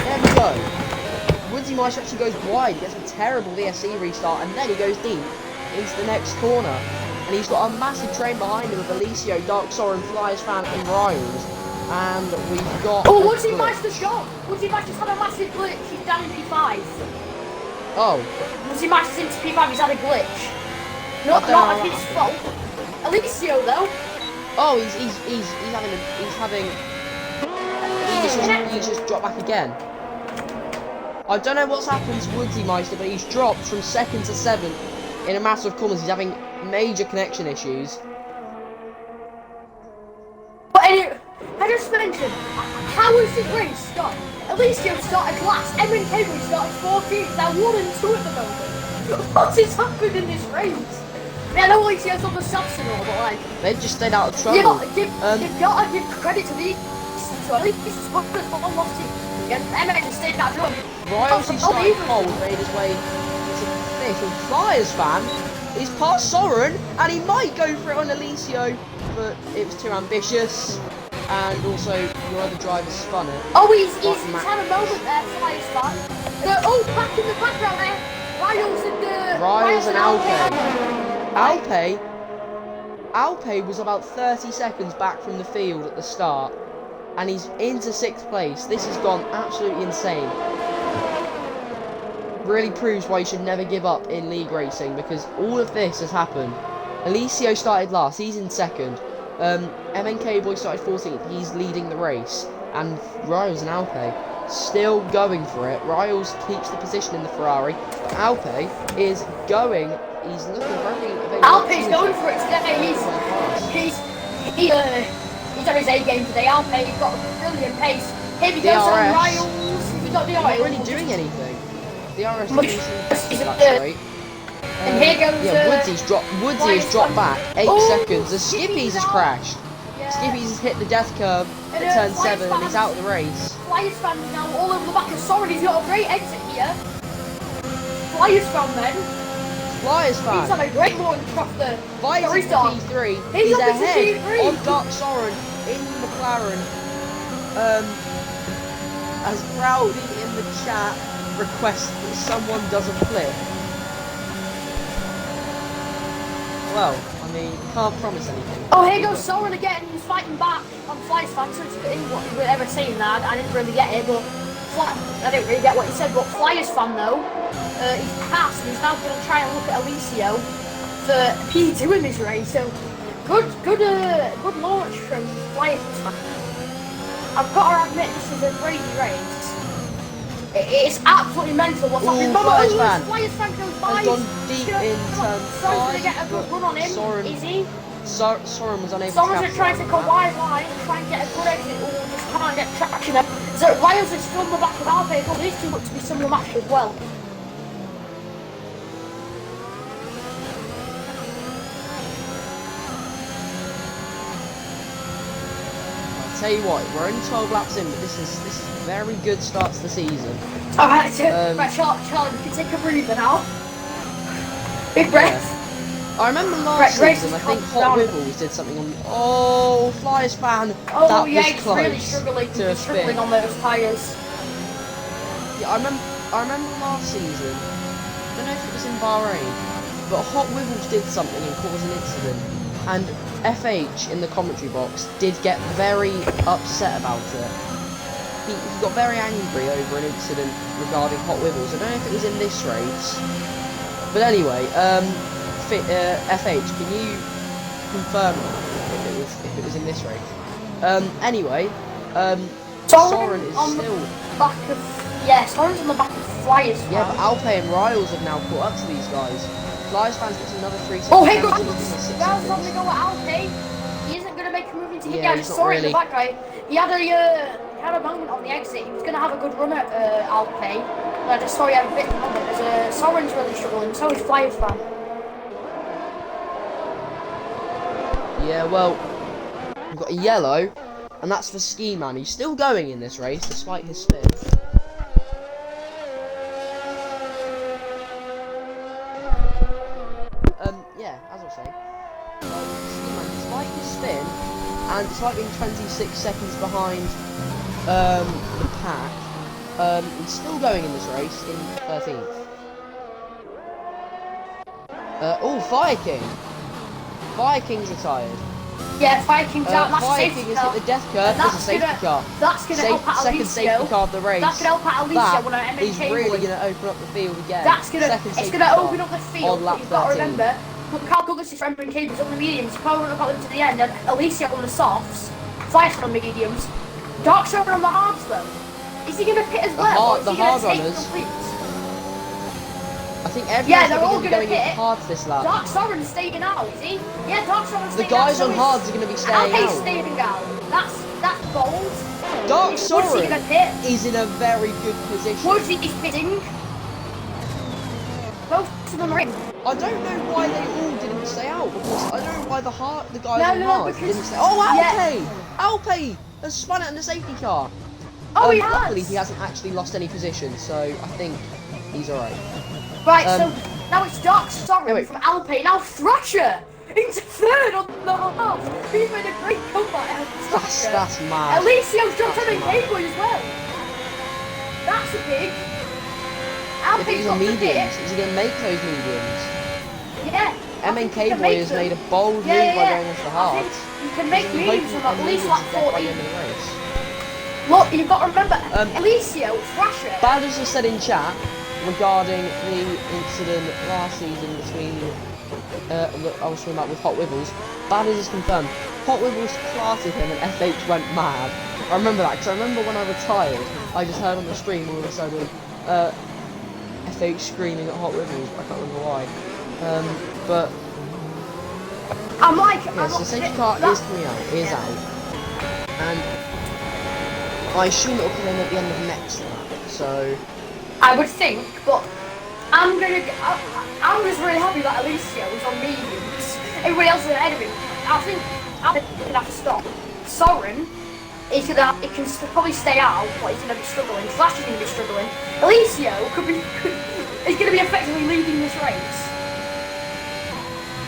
There we go. Woodymeister actually goes wide, he gets a terrible VSC restart, and then he goes deep into the next corner. And he's got a massive train behind him with Alicio, Dark Soren, Flyers Fan, and Ryles. And we've got... Oh, Woodymeister's gone! Woodymeister's had a massive glitch, he's down in P5. Oh. Woodymeister's into P5, he's had a glitch. Not his fault. Alicio, though. Oh, he's just dropped back again. I don't know what's happened to Woodymeister, but he's dropped from 2nd to 7th in a matter of corners. He's having major connection issues. But anyway, I just mentioned, how was this race start? Alicio started last, MNK started 14th, they're 1 and 2 at the moment. What is happening in this race? Yeah, I know Alicio's on the subs and all, but like... They've just stayed out of trouble. You've got to give credit to these, so at least this is what I'm lost to. MN just stayed out of trouble. Ryles, who started cold, made his way into 5th, and Flyers Fan is past Soren, and he might go for it on Alicio, but it was too ambitious, and also your other driver spun it. Oh, he's had a moment there, Flyers Fan. Back in the background there, Ryles and Alpe was about 30 seconds back from the field at the start, and he's into 6th place. This has gone absolutely insane. Really proves why you should never give up in league racing, because all of this has happened. Alicio started last, he's in 2nd. MNK boy started 14th, he's leading the race. And Ryles and Alpe still going for it. Ryles keeps the position in the Ferrari, but Alpe is going. He's looking for everything. Alpe's going for it today. He's on his A game today. Alpe's got a brilliant pace. Here he goes on Ryles. He's got the He's not really doing anything. The RS that's great. And here goes Woodsy has dropped back 8 seconds. The Skippies has crashed. Yeah. Skippies has hit the death curve at turn 7 and he's out of the race. Flyers fan is now all over the back of Soren. He's got a great exit here. Flyers fan then. Flyers fan. He's on a great launch off the P3. He's ahead on Dark Soren in McLaren. As Rowdy in the chat requests that someone does a flip. Well, I mean, you can't promise anything. Oh, here goes Soren again. He's fighting back on Flyers fan. So it's what you were ever saying that. I didn't really get it, but I didn't really get what he said. But Flyers fan though, he's passed. He's now going to try and look at Alicio for P2 in this race. So good launch from Flyers fan. I've got to admit, this is a crazy race. It's absolutely mental what's happening. Flyers fan goes by. Has gone deep in turn 5. Soren's going to get a good run on him. Is he? Soren was unable Soren's to trying to go wide line and try and get a good exit, or just can't get traction. So Ryles is still on the back of our vehicle. These two look to be similar match as well. Tell you what, we're only 12 laps in, but this is a very good start to the season. Alright, Charlie, we can take a breather now. Big breath. Yeah. I remember last season, I think Hot Wibbles did something on... Oh, Flyers fan! Oh that yeah, was he's close really struggling on those tyres. Yeah, I remember last season, I don't know if it was in Bahrain, but Hot Wibbles did something and caused an incident. And FH in the commentary box did get very upset about it. he got very angry over an incident regarding Hot Wheels. I don't know if it was in this race, but anyway, FH, can you confirm if it was in this race? Anyway, Soren is still back of Soren's on the back of Flyers. Yeah, but Alpe and Riles have now caught up to these guys. Flyers fans gets another 3 seconds. Oh, hey, that's something go with Alpe. He isn't going to make a move into hit. Yeah, I just saw it in the back guy. He had a moment on the exit. He was going to have a good run at Alpe. But I just saw he had a bit of a moment. Soren's really struggling. So is Flyers fan. Yeah, well, we've got a yellow, and that's for Ski Man. He's still going in this race despite his spin. Yeah, as I was saying, Ski Man, despite his spin, and despite being 26 seconds behind the pack, he's still going in this race in 13th. Oh, Fire King! Fire King's retired. Yeah, Fire King's out. That's Fire King has hit the death curve. That's a safety car. That's going to help out Second safety car of the race. That's going to help out Alicia when I'm He's really going to open up the field again. It's going to open up the field. On lap You've got to remember, Carl Douglas is from Cambridge on the mediums. Carl won't have got them to the end, and Alicia on the softs. Flyers on the mediums. Dark Soren on the hards though. Is he going to pit as well? The hard runners. I think everyone's going to be going into hards this lap. Dark Soren's staying out, is he? Yeah, Dark Soren's staying out. The guys on hards are going to be staying out. Staying out. That's bold. Dark Soren is in a very good position. Woody is pitting. Both of them are in. I don't know why they all didn't stay out, because I don't know why the guys on hards didn't stay out. Oh, Alpe! Yeah. Alpe has spun it in the safety car. Oh, he has. Luckily, he hasn't actually lost any position, so I think he's alright. Right, so now it's Dark Soren from Alpe. Now Thrasher into third on the half. He's made a great comeback. That's mad. Alicia's jumped on a cable as well. That's a big. Alpe's got mediums. Is he going to make those mediums? Yeah. MNK Boy has made a bold move by going into the hards. You can make mediums from at least like 40. Look, you've got to remember, Alicia, Thrasher. Badders has said in chat regarding the incident last season between, I was talking about with Hot Wibbles. Badders has confirmed, Hot Wibbles clarted him and FH went mad. I remember that, because I remember when I retired, I just heard on the stream all of a sudden, FH screaming at Hot Wibbles, I can't remember why. But I'm like, so the safety car is coming out, is out, and I assume it'll come in at the end of next lap. So I would think, but I'm just really happy that Alicia was on mediums. Everybody else is ahead of him. I think I'm gonna have to stop. Soren is he can probably stay out, but he's gonna be struggling. Flash is gonna be struggling. Alicia is gonna be effectively leading this race.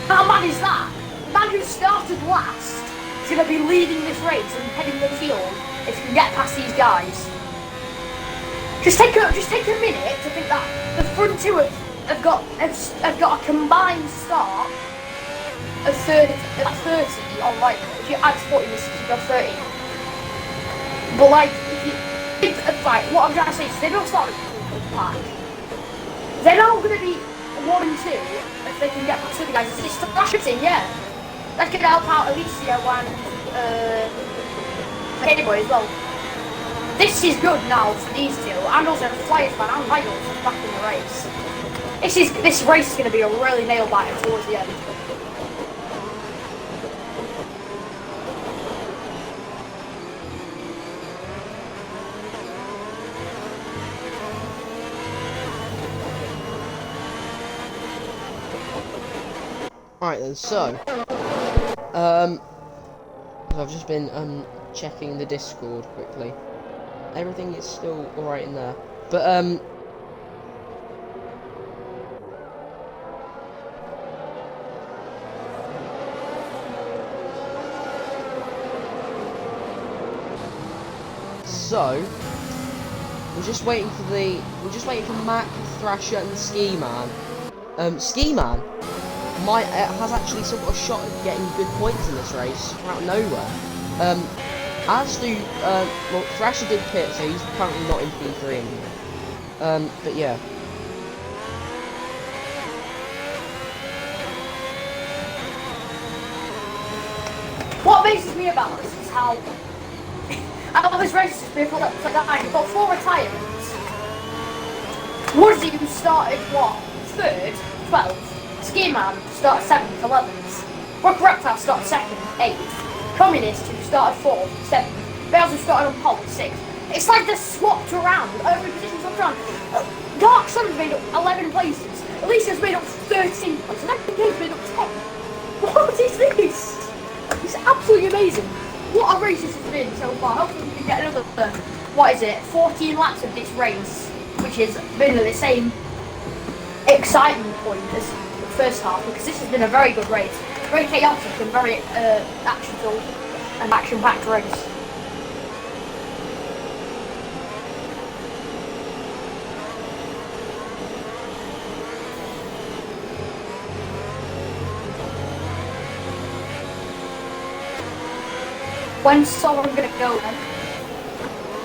How mad is that? The man who started last is going to be leading this race and heading the field if you can get past these guys. Just take a minute to think that the front two have got a combined start of 30 on like if you add 40 minutes you've got 30. But like right, what I'm trying to say is they don't start at the pack. They're now going to be 1 and 2 if they can get past the guys. It's Thrasher's yeah. That's going to help out Alicia and Boy as well. This is good now for these two, and also Flyers fan and Michaels back in the race. This race is going to be a really nail biter towards the end. Alright then, so I've just been checking the Discord quickly. Everything is still alright in there. But so we're just waiting for Mac, Thrasher and Ski Man. Ski Man has actually sort of a shot at getting good points in this race from out of nowhere. As do, well, Thrasher did pit, so he's currently not in P3 anymore. But yeah. What amazes me about this is how this race has been for like that. You've got 4 retirements. Woodsy, who started what? 3rd, 12th. Ski Man started 7th, 11th. Rock Reptile started 2nd, 8th. Communist, who started 4th, 7th. Bales, who started on pole, 6th. It's like they're swapped around. Every position's swapped around. Dark Sun's made up 11 places. Alicia's made up 13 places. And everything's made up 10. What is this? It's absolutely amazing. What a race this has been so far. Hopefully we can get another, 14 laps of this race, which has been at the same excitement point as the first half, because this has been a very good race. Very chaotic and very action-filled and action-packed race. When's Soren gonna go then?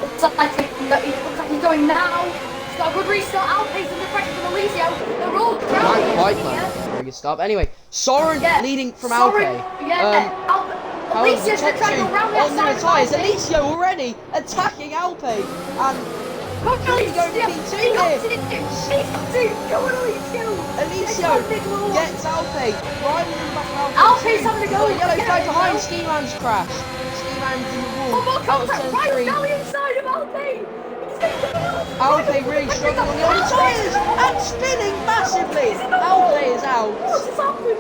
Looks like he's going now. He's got a good restart. Alpe's under pressure from Elisio. They're all grounded. Quite man. Very good start. Anyway, Soren leading from Alpe. Alicia's gonna try to go round the outside. Tyres. Elisio already attacking Alpe. And he's going to P2 here. Go on, Elisio. Elisio gets Alpe. Right in the back of Alpe. Alpe's having to go. Yellow flag behind. Ski Man's crash. In the wall. More contact right down the inside of Alpe. Alpe really struggling on the other tyres and spinning massively. Alpe is out.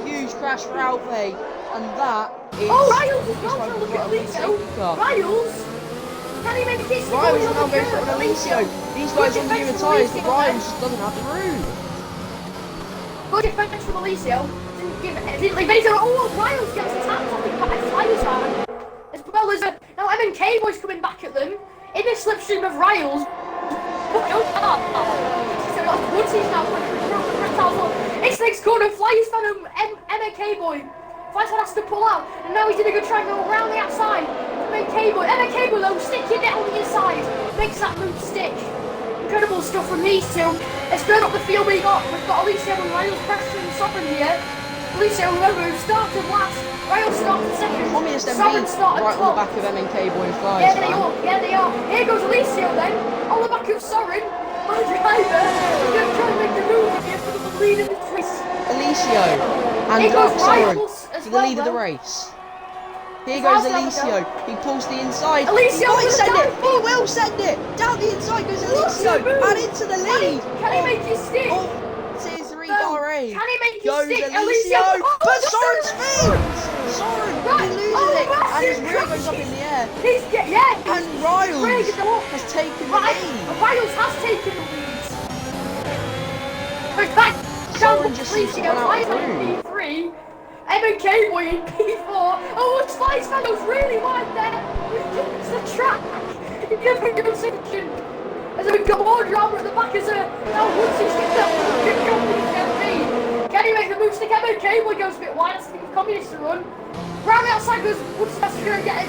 Huge crash for Alpe, and that is. Oh, Riles is not to look at Elisio. Riles. Can he make a kiss? Riles is now going for an Elisio. These guys are on newer tyres, but Riles just doesn't have the room. Good defense from Elisio. Didn't leave anything. Oh, Riles gets his hands off the back flyers van. As well as now MNK boys coming back at them in the slipstream of Riles. Woodsy's now it's next corner. Flyers fan MNK boy. Flyers fan has to pull out, and now he's in a good triangle around the outside. MNK boy though sticking it on the inside, makes that move stick. Incredible stuff from these two. Let's burn up the field. We've got Alicia and Riles pressuring Sovereign here. Alicia, remember, who started last. Riles started second. Communist MB started right on the back of MNK boy Flyers. Yeah, they are. Here goes Alicia then, on the back of Soren. My driver is going to try and make the move here for the lead in this race. Alicio and Soren for the lead of the race. Here goes Alicio. He pulls the inside. Alicio will send it. He will send it. Down the inside goes Alicio and into the lead. Can he make it stick? Tier 3 Bahrain. Can he make it goes stick? Alicio. But Soren spins. Soren, he loses it, and his rear goes up in the air. And Riles has taken the lead. Riles has taken the lead. Soren just seems to run out of room. P3. MNK boy in P4. Oh, it's Flyers fan goes really wide there. It's the track. Different section. As we got more drama at the back as now Woodsy's getting that. Can he make the move stick? MNK boy goes a bit wide. That's the Communist to run. Round the outside goes Woodsy. That's going to get a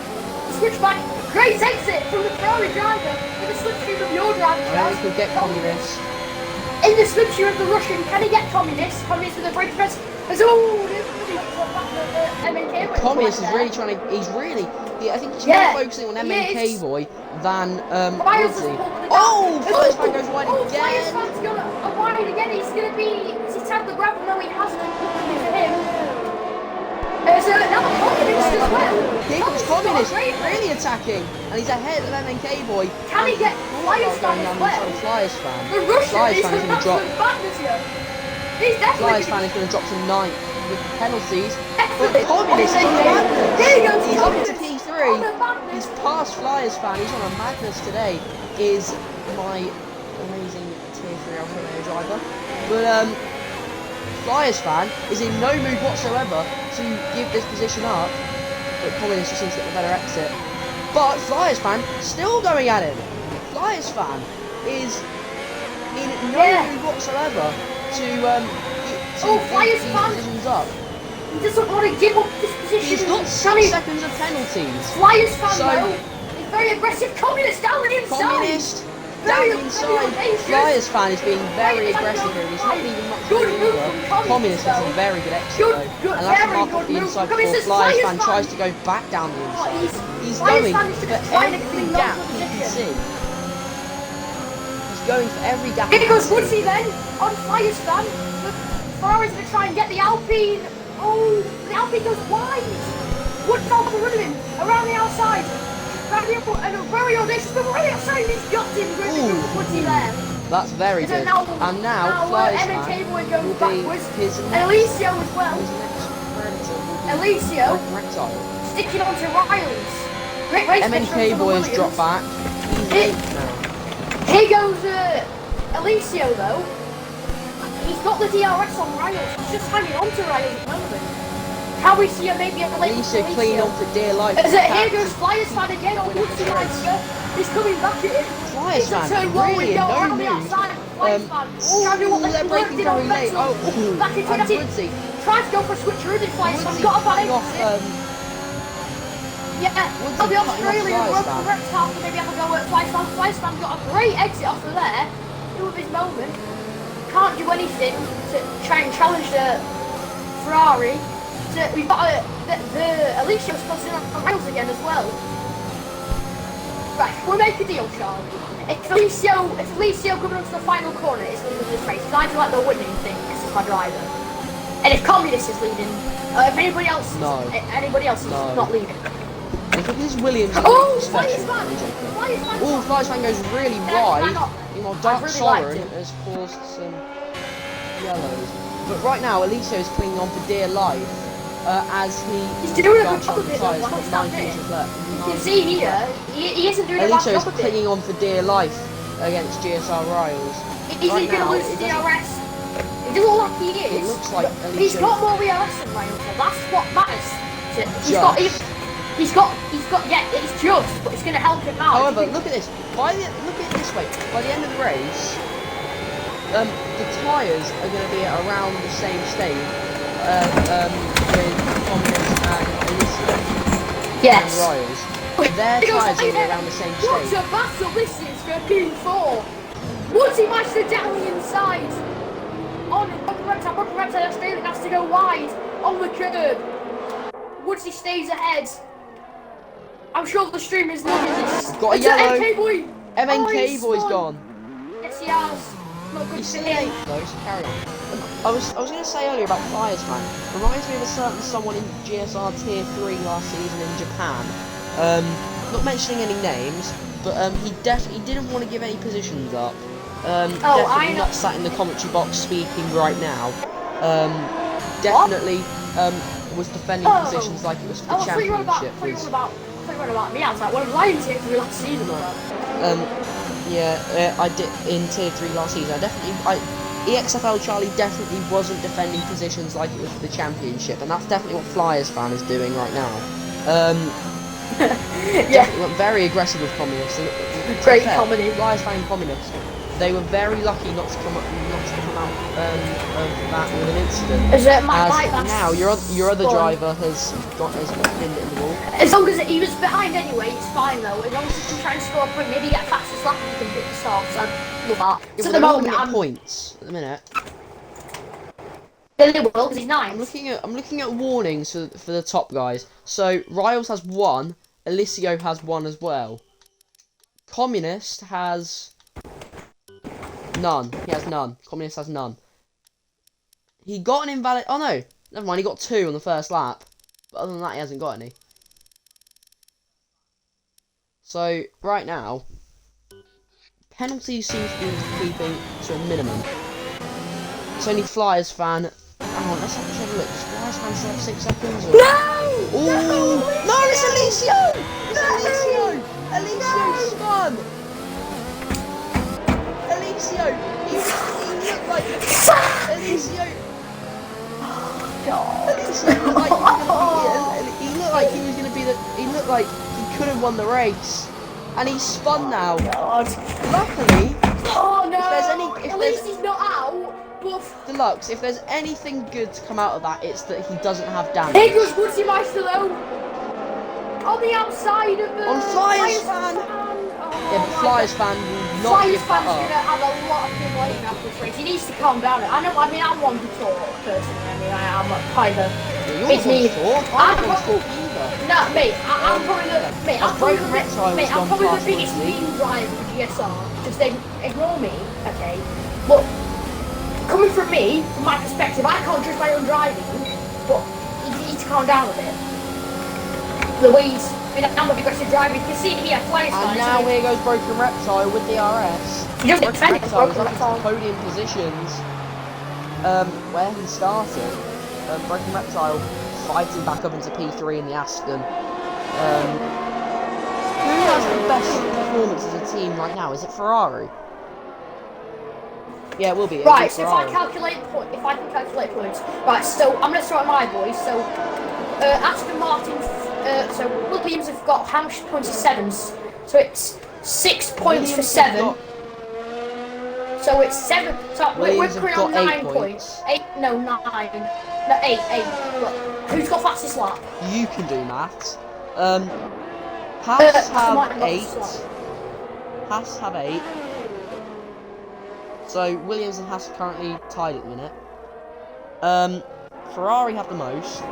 switch back. Great exit from the Ferrari driver in the slipstream of your driver. I think he'll get Communist. In the slipstream of the Russian, can he get Communist? Communist with a brake press. Communist is really trying to. I think he's more focusing on MNK boy than Woodsy. Oh, Flyers fan goes wide again. Flyers fan's gone wide again. He's gonna be. He's had the grab, no, he hasn't. For him. There's another Communist as well. Here comes Communist, really attacking, and he's ahead of MNK boy. Can he get Flyers fan as well? Flyers fan. The Russian Flyers fan is going to drop. Flyers fan is going to drop to 9th with the penalties. But Communist is on a madness. He's up to P3. He's past Flyers fan. He's on a madness today. Is my amazing tier 3 Alfa Romeo driver. But Flyers fan is in no mood whatsoever to give this position up. But Communist just seems to get the better exit. But Flyers fan still going at him. Flyers fan is in no mood whatsoever to Flyers these fan positions up. He doesn't want to give up this position. He's got 6 seconds of penalties. Flyers fan so though. very aggressive. Communist down the inside. Communist down the inside. Flyers fan is being very aggressive here. He's not leaving much room either. Communist gets a very good exit though. And that's a mark off the inside before Flyers fan tries to go back down the inside. He's going for every gap he can see. He's going for every gap he Here can goes see. Woodsy then, on Flyers fan. Ferrari's going to try and get the Alpine. Oh, the Alpine goes wide. Woods off the run of him, around the outside. And a very audacious, but really outside, and he's got him. Woodsy there. That's very good. And now Flyers fan will be his and Alicio as well. next predator will be Alicio Reptile. sticking onto Riley's. Great race. MNK boys drop back. He's 8th now. Here goes Alicio though. He's got the DRS on Riles. He's just hanging on to Riles at the moment. Can we see maybe a late Alicio clean on for dear life. Here goes Flyers fan again on Woodsy Meister. He's coming back at him. Flyers fan really in no mood. They're breaking very late. Back into and the Woodsy. Tries to go for a switcheroo. This Flyers fan got a bad exit. Yeah, the Australian broken reptile to maybe have a go at Flyers fan. Flyers fan got a great exit off of there. With his moment. Can't do anything to try and challenge the Ferrari. So we've got the Alicia spotting on rails again as well. Right, we'll make a deal, Charlie. If Alicio coming onto the final corner is leading this race, because I feel like they're winning thing because it's my driver. And if Communist is leading, if anybody else is not leading. Look at this Williams. Flyers fan! Flyers fan goes really wide. Meanwhile, Dark Soren has caused some yellows. But right now, Alicio is clinging on for dear life as he's doing a good starts job on of the it. tyres. Got 9 finishes left. You can see here, he isn't doing a bad Alicio job is of it. clinging on for dear life against GSR Riles. Is he going to lose the DRS? It doesn't look like he is. It looks like he's got more DRS than Riles, so that's what matters. He's got, yeah, it's just, but it's going to help him out. However, look at this. Look at it this way. By the end of the race, the tyres are going to be at around the same stage with Communist and Alicia. Yes. And Riles. Their tyres are around the same stage. What a battle this is for P4. Woodsy Meister down the inside. On reptile, Australia has to go wide on the curb. Woodsy stays ahead. I'm sure the stream is loving this. Got a yellow. MNK boy. MNK boy's gone. Yes, he has. Not good He's for still him. 8th though, so carry on. I was going to say earlier about Flyers fan. Reminds me of a certain someone in GSR Tier 3 last season in Japan. Not mentioning any names, but he didn't want to give any positions up. Definitely not sat in the commentary box speaking right now. Definitely was defending positions like it was for the championship. I thought you were about me. I was like, what was I in Tier 3 last season? Yeah, I did in Tier 3 last season. EXFL Charlie definitely wasn't defending positions like it was for the championship, and that's definitely what Flyers fan is doing right now. Yeah, very aggressive with Communists. Great comedy. Flyers fan Communists. They were very lucky not to come out of that with an incident. As now your other driver has pinned it in the wall. As long as he was behind anyway, it's fine though. As long as he can try and score a point, maybe get a fastest lap and he can hit the start. So love that. Yeah, So at the moment, I'm points at the minute. Then they will because he's 9. I'm looking at warnings for the top guys. So Riles has 1, Alicio has 1 as well. Communist has none. He has none. Communist has none. He got an invalid. Oh no, never mind. He got 2 on the first lap. But other than that, he hasn't got any. So right now, penalties seem to be keeping to a minimum. It's only Flyers fan. Hang on, let's actually have a look. Does Flyers fan still have 6 seconds? Or... No! Ooh! No, it's Alicio! It's Alicio! Alicio spun! Alicio! He looked like... Alicio! He looked like he was going to be the... He looked like he could have won the race. And he's spun now. God. Luckily... Oh no! If there's any... At least he's not out. Deluxe, if there's anything good to come out of that, it's that he doesn't have damage. Here goes Woodsy Meister though. on the outside of the... On Flyers fan! Oh, Yeah, but my Flyers God. fan will not Flyers give that fan's going to up. have a lot of people waiting after this race. He needs to calm down. I mean, I'm one to talk, personally. I mean, I'm kind of... You're It's me. I'm not talk either. No, mate, I'm probably the... Mate, I'm probably the, mate, I'm probably the biggest meme driver of GSR. Just ignore me, okay? Look, coming from me, from my perspective, I can't judge my own driving, but he needs to calm down a bit. The way he's been down with aggressive driving, you can see here, Flyers fan. And now here goes Broken Reptile with the RS. He doesn't defend it, Reptile Broken is up Reptile. into podium positions. Where he started. Broken Reptile fighting back up into P3 in the Aston. Who has the best performance as a team right now? Is it Ferrari? Yeah, it will be. Right, so if I can calculate points, right, so I'm going to start my boys. So, Aston Martin, so Williams have got how much points? 7. So it's 6 points for 7. So it's 7. So we're putting on 9 points. 8, no, 9. No, 8. Look, who's got fastest lap? You can do maths. Haas have 8. Haas have 8. So Williams and Haas are currently tied at the minute. Ferrari have the most.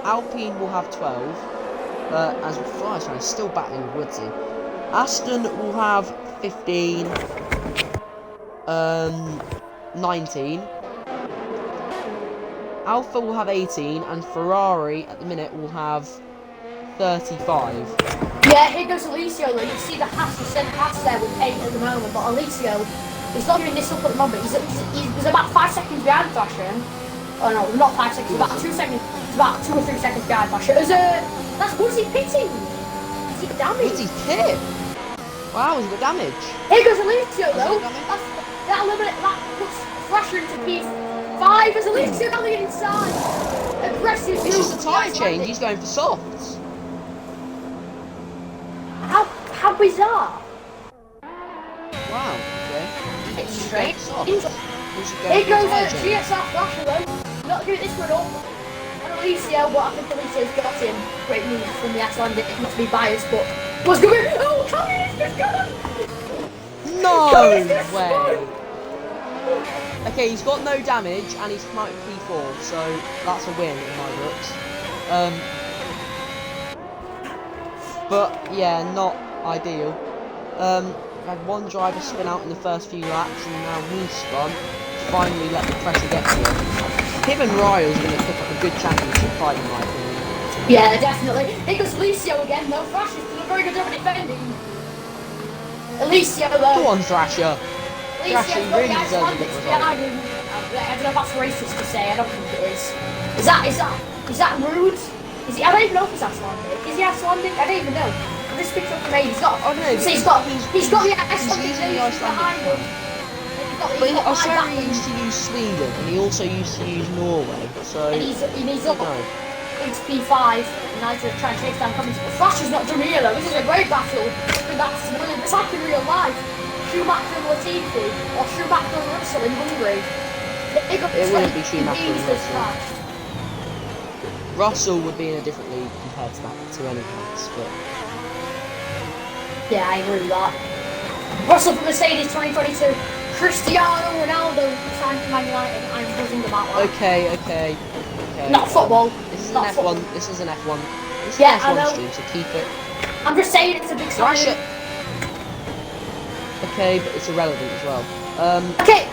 Alpine will have 12. As Flyers fan is still battling with Woodsy. Aston will have 15. 19. Alpha will have 18, and Ferrari at the minute will have 35. Yeah, here goes Alessio though. You see the Haas, you said Haas there with 8 at the moment, but Alessio, he's not doing this up at the moment. He's about 5 seconds behind Thrasher. Oh no, not 5 seconds, about 2 seconds. It's about 2 or 3 seconds behind Thrasher. That's Woodsy pitting. Is he damaged? Woodsy pit? Wow, he's got damage. Here goes Alessio though. That puts Thrasher into P5 as Alessio on the inside. Aggressive. It's just a tyre change, he's going for softs. How bizarre. Wow, okay. It's strange. Here goes GSR Thrasher though. Not doing this for an awful. And Alessio, but I think Alessio's got him. Great news from the Icelandic, not to be biased, but what's going on? Oh, Callie just got him! No way! Okay, he's got no damage and he's come out at P4, so that's a win in my books. But yeah, not ideal. We had one driver spin out in the first few laps and now he spun to finally let the pressure get to him. Him and Ryle's going to pick up a good championship fight in my opinion. Yeah, definitely. Here goes Alessio again though. Thrasher's doing a very good job at defending. Alessio though. Go on, Thrasher. Thrasher really deserves a good result. I don't know if that's racist to say. I don't think it is. Is that rude? I don't even know if he's Icelandic. Is he Icelandic? I don't even know. This picture of me, he's got. Oh no, he's got the Icelandic behind him. But Australia used to use Sweden, and he also used to use Norway. So and he's up into P5, and now he's trying to chase down Cummings. But Thrasher's not done here though. This is a great battle. It's like in real life. Schumacher and Latifi, or Schumacher and Russell in Hungary. It wouldn't be Schumacher and Russell. Russell would be in a different league compared to any case, but yeah, I agree with that. Russell from Mercedes 2022. Cristiano Ronaldo signed to Man United. I'm buzzing about that. Okay. Not football. This is not an F1. Football. This is an F1. This is Yeah, an F1 I know. stream, so keep it. I'm just saying it's a big signing. Okay, but it's irrelevant as well. Okay.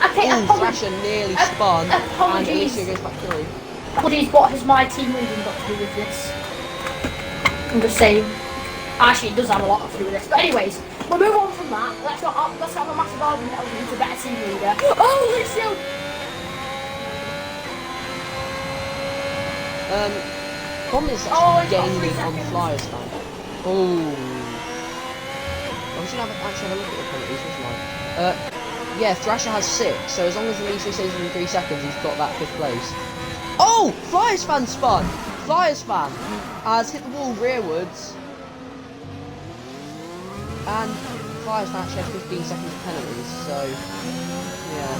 Thrasher nearly spun, and Alicia goes back through. Apologies, what has my team leading got to do with this? I'm just saying. Actually, it does have a lot to do with this. But anyways, we'll move on from that. Let's not have a massive argument over who's a better team leader. Oh, Lucio! Problem is actually gaining on Flyers fan. Oh. I was gonna actually have a look at the penalties, wasn't I? Yeah, Thrasher has 6, so as long as Alicia says in 3 seconds, he's got that 5th place. Oh! Flyers fan spun! Flyers fan has hit the wall rearwards. And Flyers fan actually has 15 seconds of penalties, so yeah.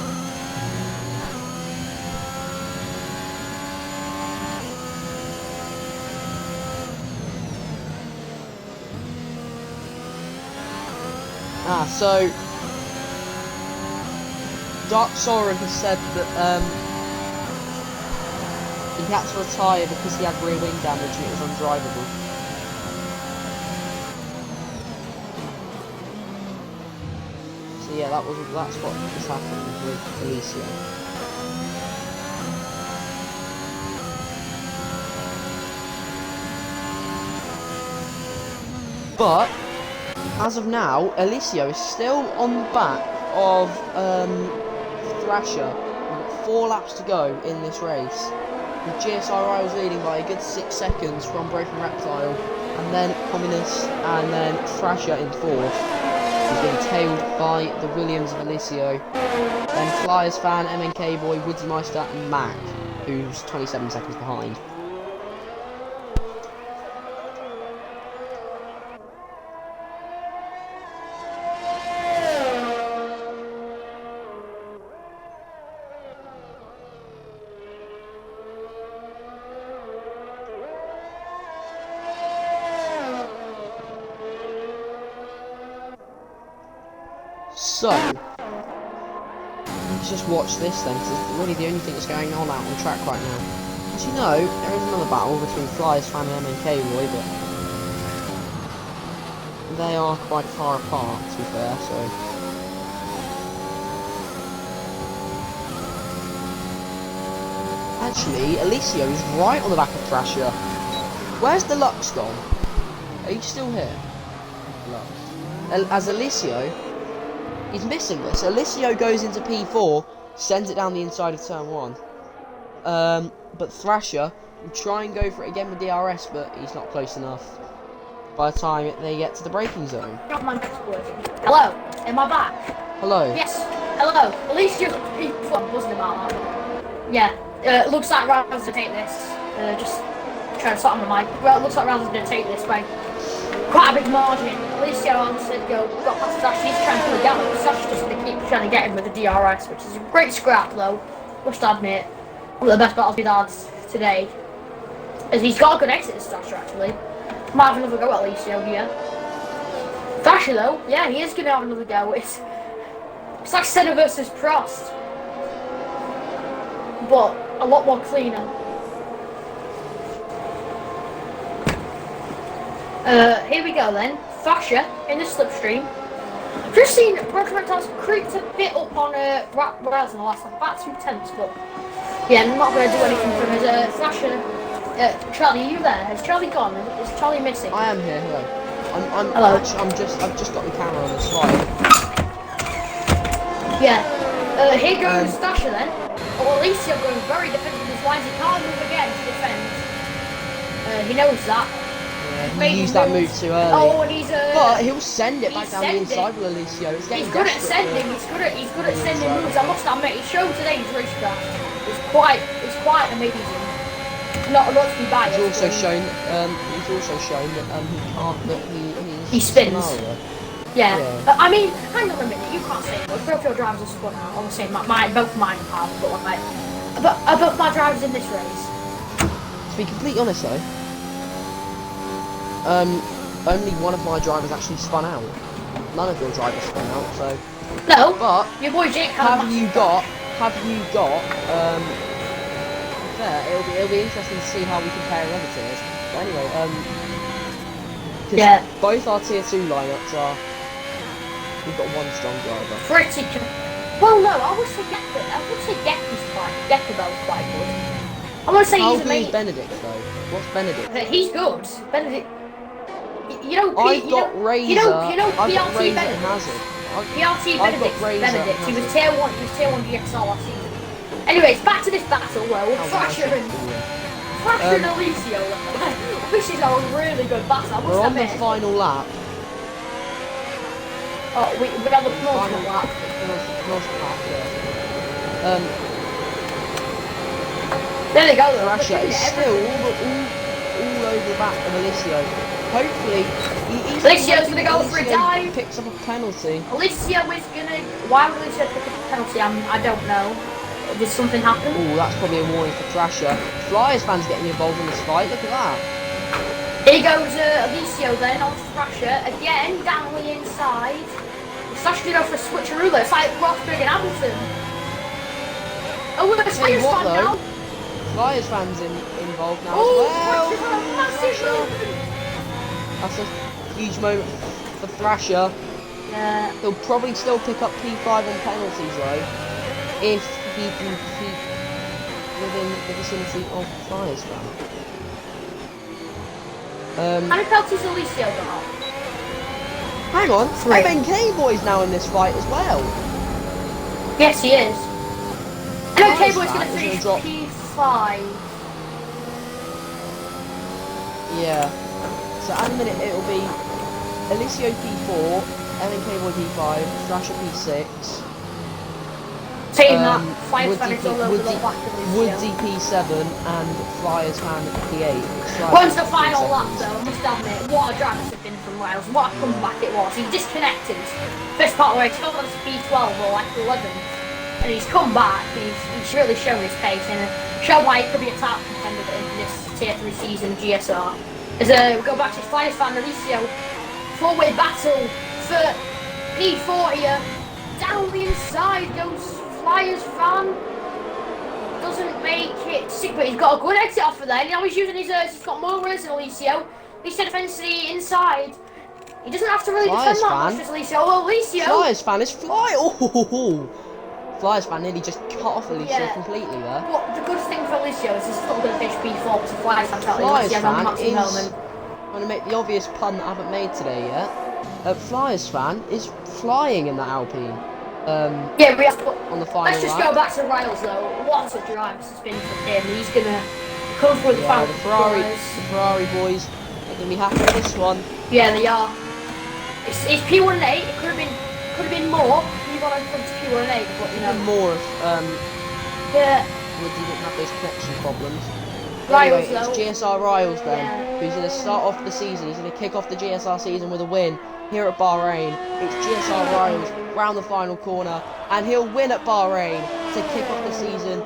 So Dark Soren has said that he had to retire because he had rear wing damage and it was undrivable. So yeah, that's what was happening with Alicia. But as of now, Alicia is still on the back of Thrasher. We've got 4 laps to go in this race. With GSR was leading by a good 6 seconds from Broken Reptile, and then Communist, and then Thrasher in 4th. He's being tailed by the Williams of Alicia. Then Flyers Fan, MNK Boy, Woodsy Meister, and Mac, who's 27 seconds behind. So, let's just watch this then, because it's really the only thing that's going on out on the track right now. As you know, there is another battle between Flyers Fan and MNK Roy, but they are quite far apart, to be fair, so... Actually, Alicia is right on the back of Thrasher. Where's Deluxe gone? Are you still here? Deluxe. As Alicia... He's missing this. Alicio goes into P4, sends it down the inside of turn 1. But Thrasher will try and go for it again with DRS, but he's not close enough by the time they get to the braking zone. Hello, am I back? Hello. Yes, hello. Alicia P4 wasn't about that. Yeah, looks like Round's to take this. Just trying to sort on my mic. Well, it looks like Round's going to take this way. Quite a big margin. Alicia answered, got past Sash. He's trying to pull a gap. Sash just going to keep trying to get him with the DRS, which is a great scrap though. Must admit, one of the best battles we've had today. As he's got a good exit, Sash actually. Might have another go at Alicia here. Thrasher though, yeah, he is going to have another go. It's like Senna versus Prost, but a lot more cleaner. Here we go then. Thrasher in the slipstream. I've just seen Broken Reptiles creeped a bit up on Rails in the last lap, about 2/10, but yeah, I'm not going to do anything from his Thrasher. Charlie, are you there? Has Charlie gone? Is Charlie missing? I am here. Hello. Hello. I've just got the camera on the slide. Yeah. Here goes Thrasher then. Oh, Alicia going very defensive. This lines he can't move again to defend. He knows that. He used that move too early. Oh, and he's but he'll send it back down the inside with Alicio. He's good at sending. He's good at sending moves. I must admit, his show today's racecraft is quite amazing. Not to be biased. He's also shown that he can't. He spins. Yeah. I mean, hang on a minute. You can't say that. Both your drivers are spun out on the same. Both mine have, but like, both my drivers in this race. To be completely honest though. Only one of my drivers actually spun out. None of your drivers spun out, so... No, but your boy Jake have you got, it'll be interesting to see how we compare in other tiers. But anyway, yeah. Both our tier 2 lineups are... We've got one strong driver. Pretty well, no, I would say Gecko's quite good. I would say he's amazing. How's Benedict though? What's Benedict? He's good. Benedict... I've got Razor. You know I've PRT got Hazard. PRT Benedict. He was tier 1 GSR last season. Anyways, back to this battle though. Thrasher and Alicio. This is a really good battle. We're on the final lap. Oh, we're on the penultimate lap. There they go. Thrasher is still all over the back of Alicio. Hopefully, Alicio's gonna go for a dive. Picks up a penalty. Alicia was gonna. Why would Alicia pick up a penalty? I don't know. Did something happen? Oh, that's probably a warning for Thrasher. Flyers fans getting involved in this fight. Look at that. Here goes Alicio then on Thrasher again down the inside. Especially, for a switcheroo. It's like Rosberg and Hamilton. Oh, we're a Tell you Flyers what, fan though, now. Flyers fans involved now Oh, as well. Thrasher, a massive movement. That's a huge moment for Thrasher. Yeah. He'll probably still pick up P5 on penalties though, if he can keep within the vicinity of Flyers fan. How many penalties Alicia got? Hang on, 3. MNK boy's now in this fight as well. Yes, he is. MNK Flyers boy's fan going to is finish drop. P5. Yeah. So at the minute it'll be Alicio P4, MNK boy P5, Thrasher P6. Saying that, Flyers fan is all over Woodsy, the back of Alicia. Woodsy P7 and Flyers fan P8. When's the final lap though? I must admit, what a drag this has been from Wales. What a comeback it was. He disconnected first part of the race, he got on to P12 or like 11th. And he's come back, he's really shown his pace and shown why he could be a top contender in this tier 3 season GSR. As we go back to Flyers fan Alicio, 4-way battle for P4 here. Down the inside goes Flyers fan. Doesn't make it sick, but he's got a good exit off of there. Now he's using his he's got more res than Alicio. Alicio defends the inside. He doesn't have to really defend that much as Alicio. Oh, Alicio! Flyers fan is fly. Oh, Flyers fan nearly just cut off Alicio completely there. But the good thing for Alicio is he's still going to finish P4 because the Flyers fan Flyers fan fan is. I'm going to make the obvious pun that I haven't made today yet. Flyers fan is flying in that Alpine. Yeah, we have to put, on the final let's just go back to Riles though. What a drive this has been for him. He's gonna come through the final. The Ferrari boys are gonna be happy with this one. Yeah, they are. It's P1 and 8. It could have been more. He got over to P1 and 8, but you know. More if yeah. Woody didn't have those connection problems. Riles Anyway, though. it's GSR Riles then, who's gonna start off the season. He's gonna kick off the GSR season with a win here at Bahrain. It's GSR Riles round the final corner, and he'll win at Bahrain to kick off the season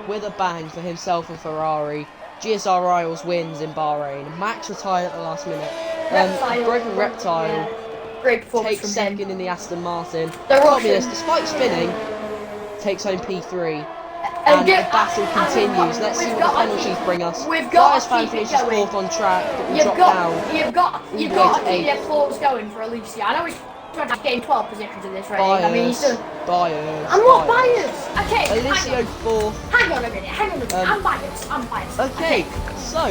with a bang for himself and Ferrari. GSR Riles wins in Bahrain. Max retired at the last minute. Broken Reptile Great performance takes from second him. in the Aston Martin. The Communist, Russian. despite spinning, takes home P3. And And the battle continues. Let's see what the penalties bring us. Flyers fan finishes 4th on track, but will drop down. You've got to keep the applause going for Alicia. I know he's trying to gain 12 positions in this race. I mean, he's done. Biased. I'm not biased. Okay. Alicio 4th. Hang on a minute. I'm biased. Okay. So,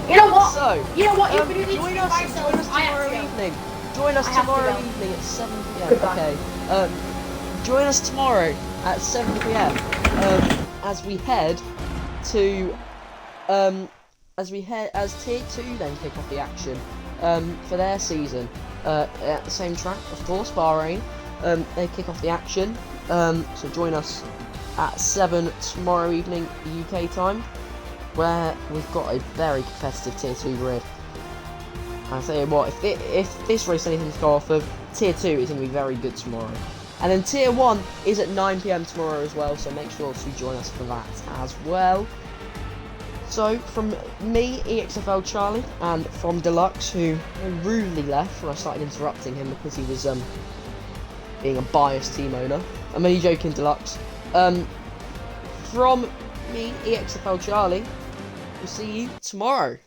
you know what? You can do these join us tomorrow evening. Join us tomorrow evening at 7 p.m. Goodbye. Okay. Join us tomorrow at 7 p.m. As we head to as Tier 2 then kick off the action for their season at the same track, of course, Bahrain. They kick off the action. So join us at 7 tomorrow evening UK time, where we've got a very competitive Tier 2 grid. I tell you what, if this race anything to go off of, Tier 2 is going to be very good tomorrow. And then Tier 1 is at 9 p.m. tomorrow as well, so make sure to join us for that as well. So, from me, EXFL Charlie, and from Deluxe, who rudely left when I started interrupting him because he was being a biased team owner. I'm only joking, Deluxe. From me, EXFL Charlie, we'll see you tomorrow.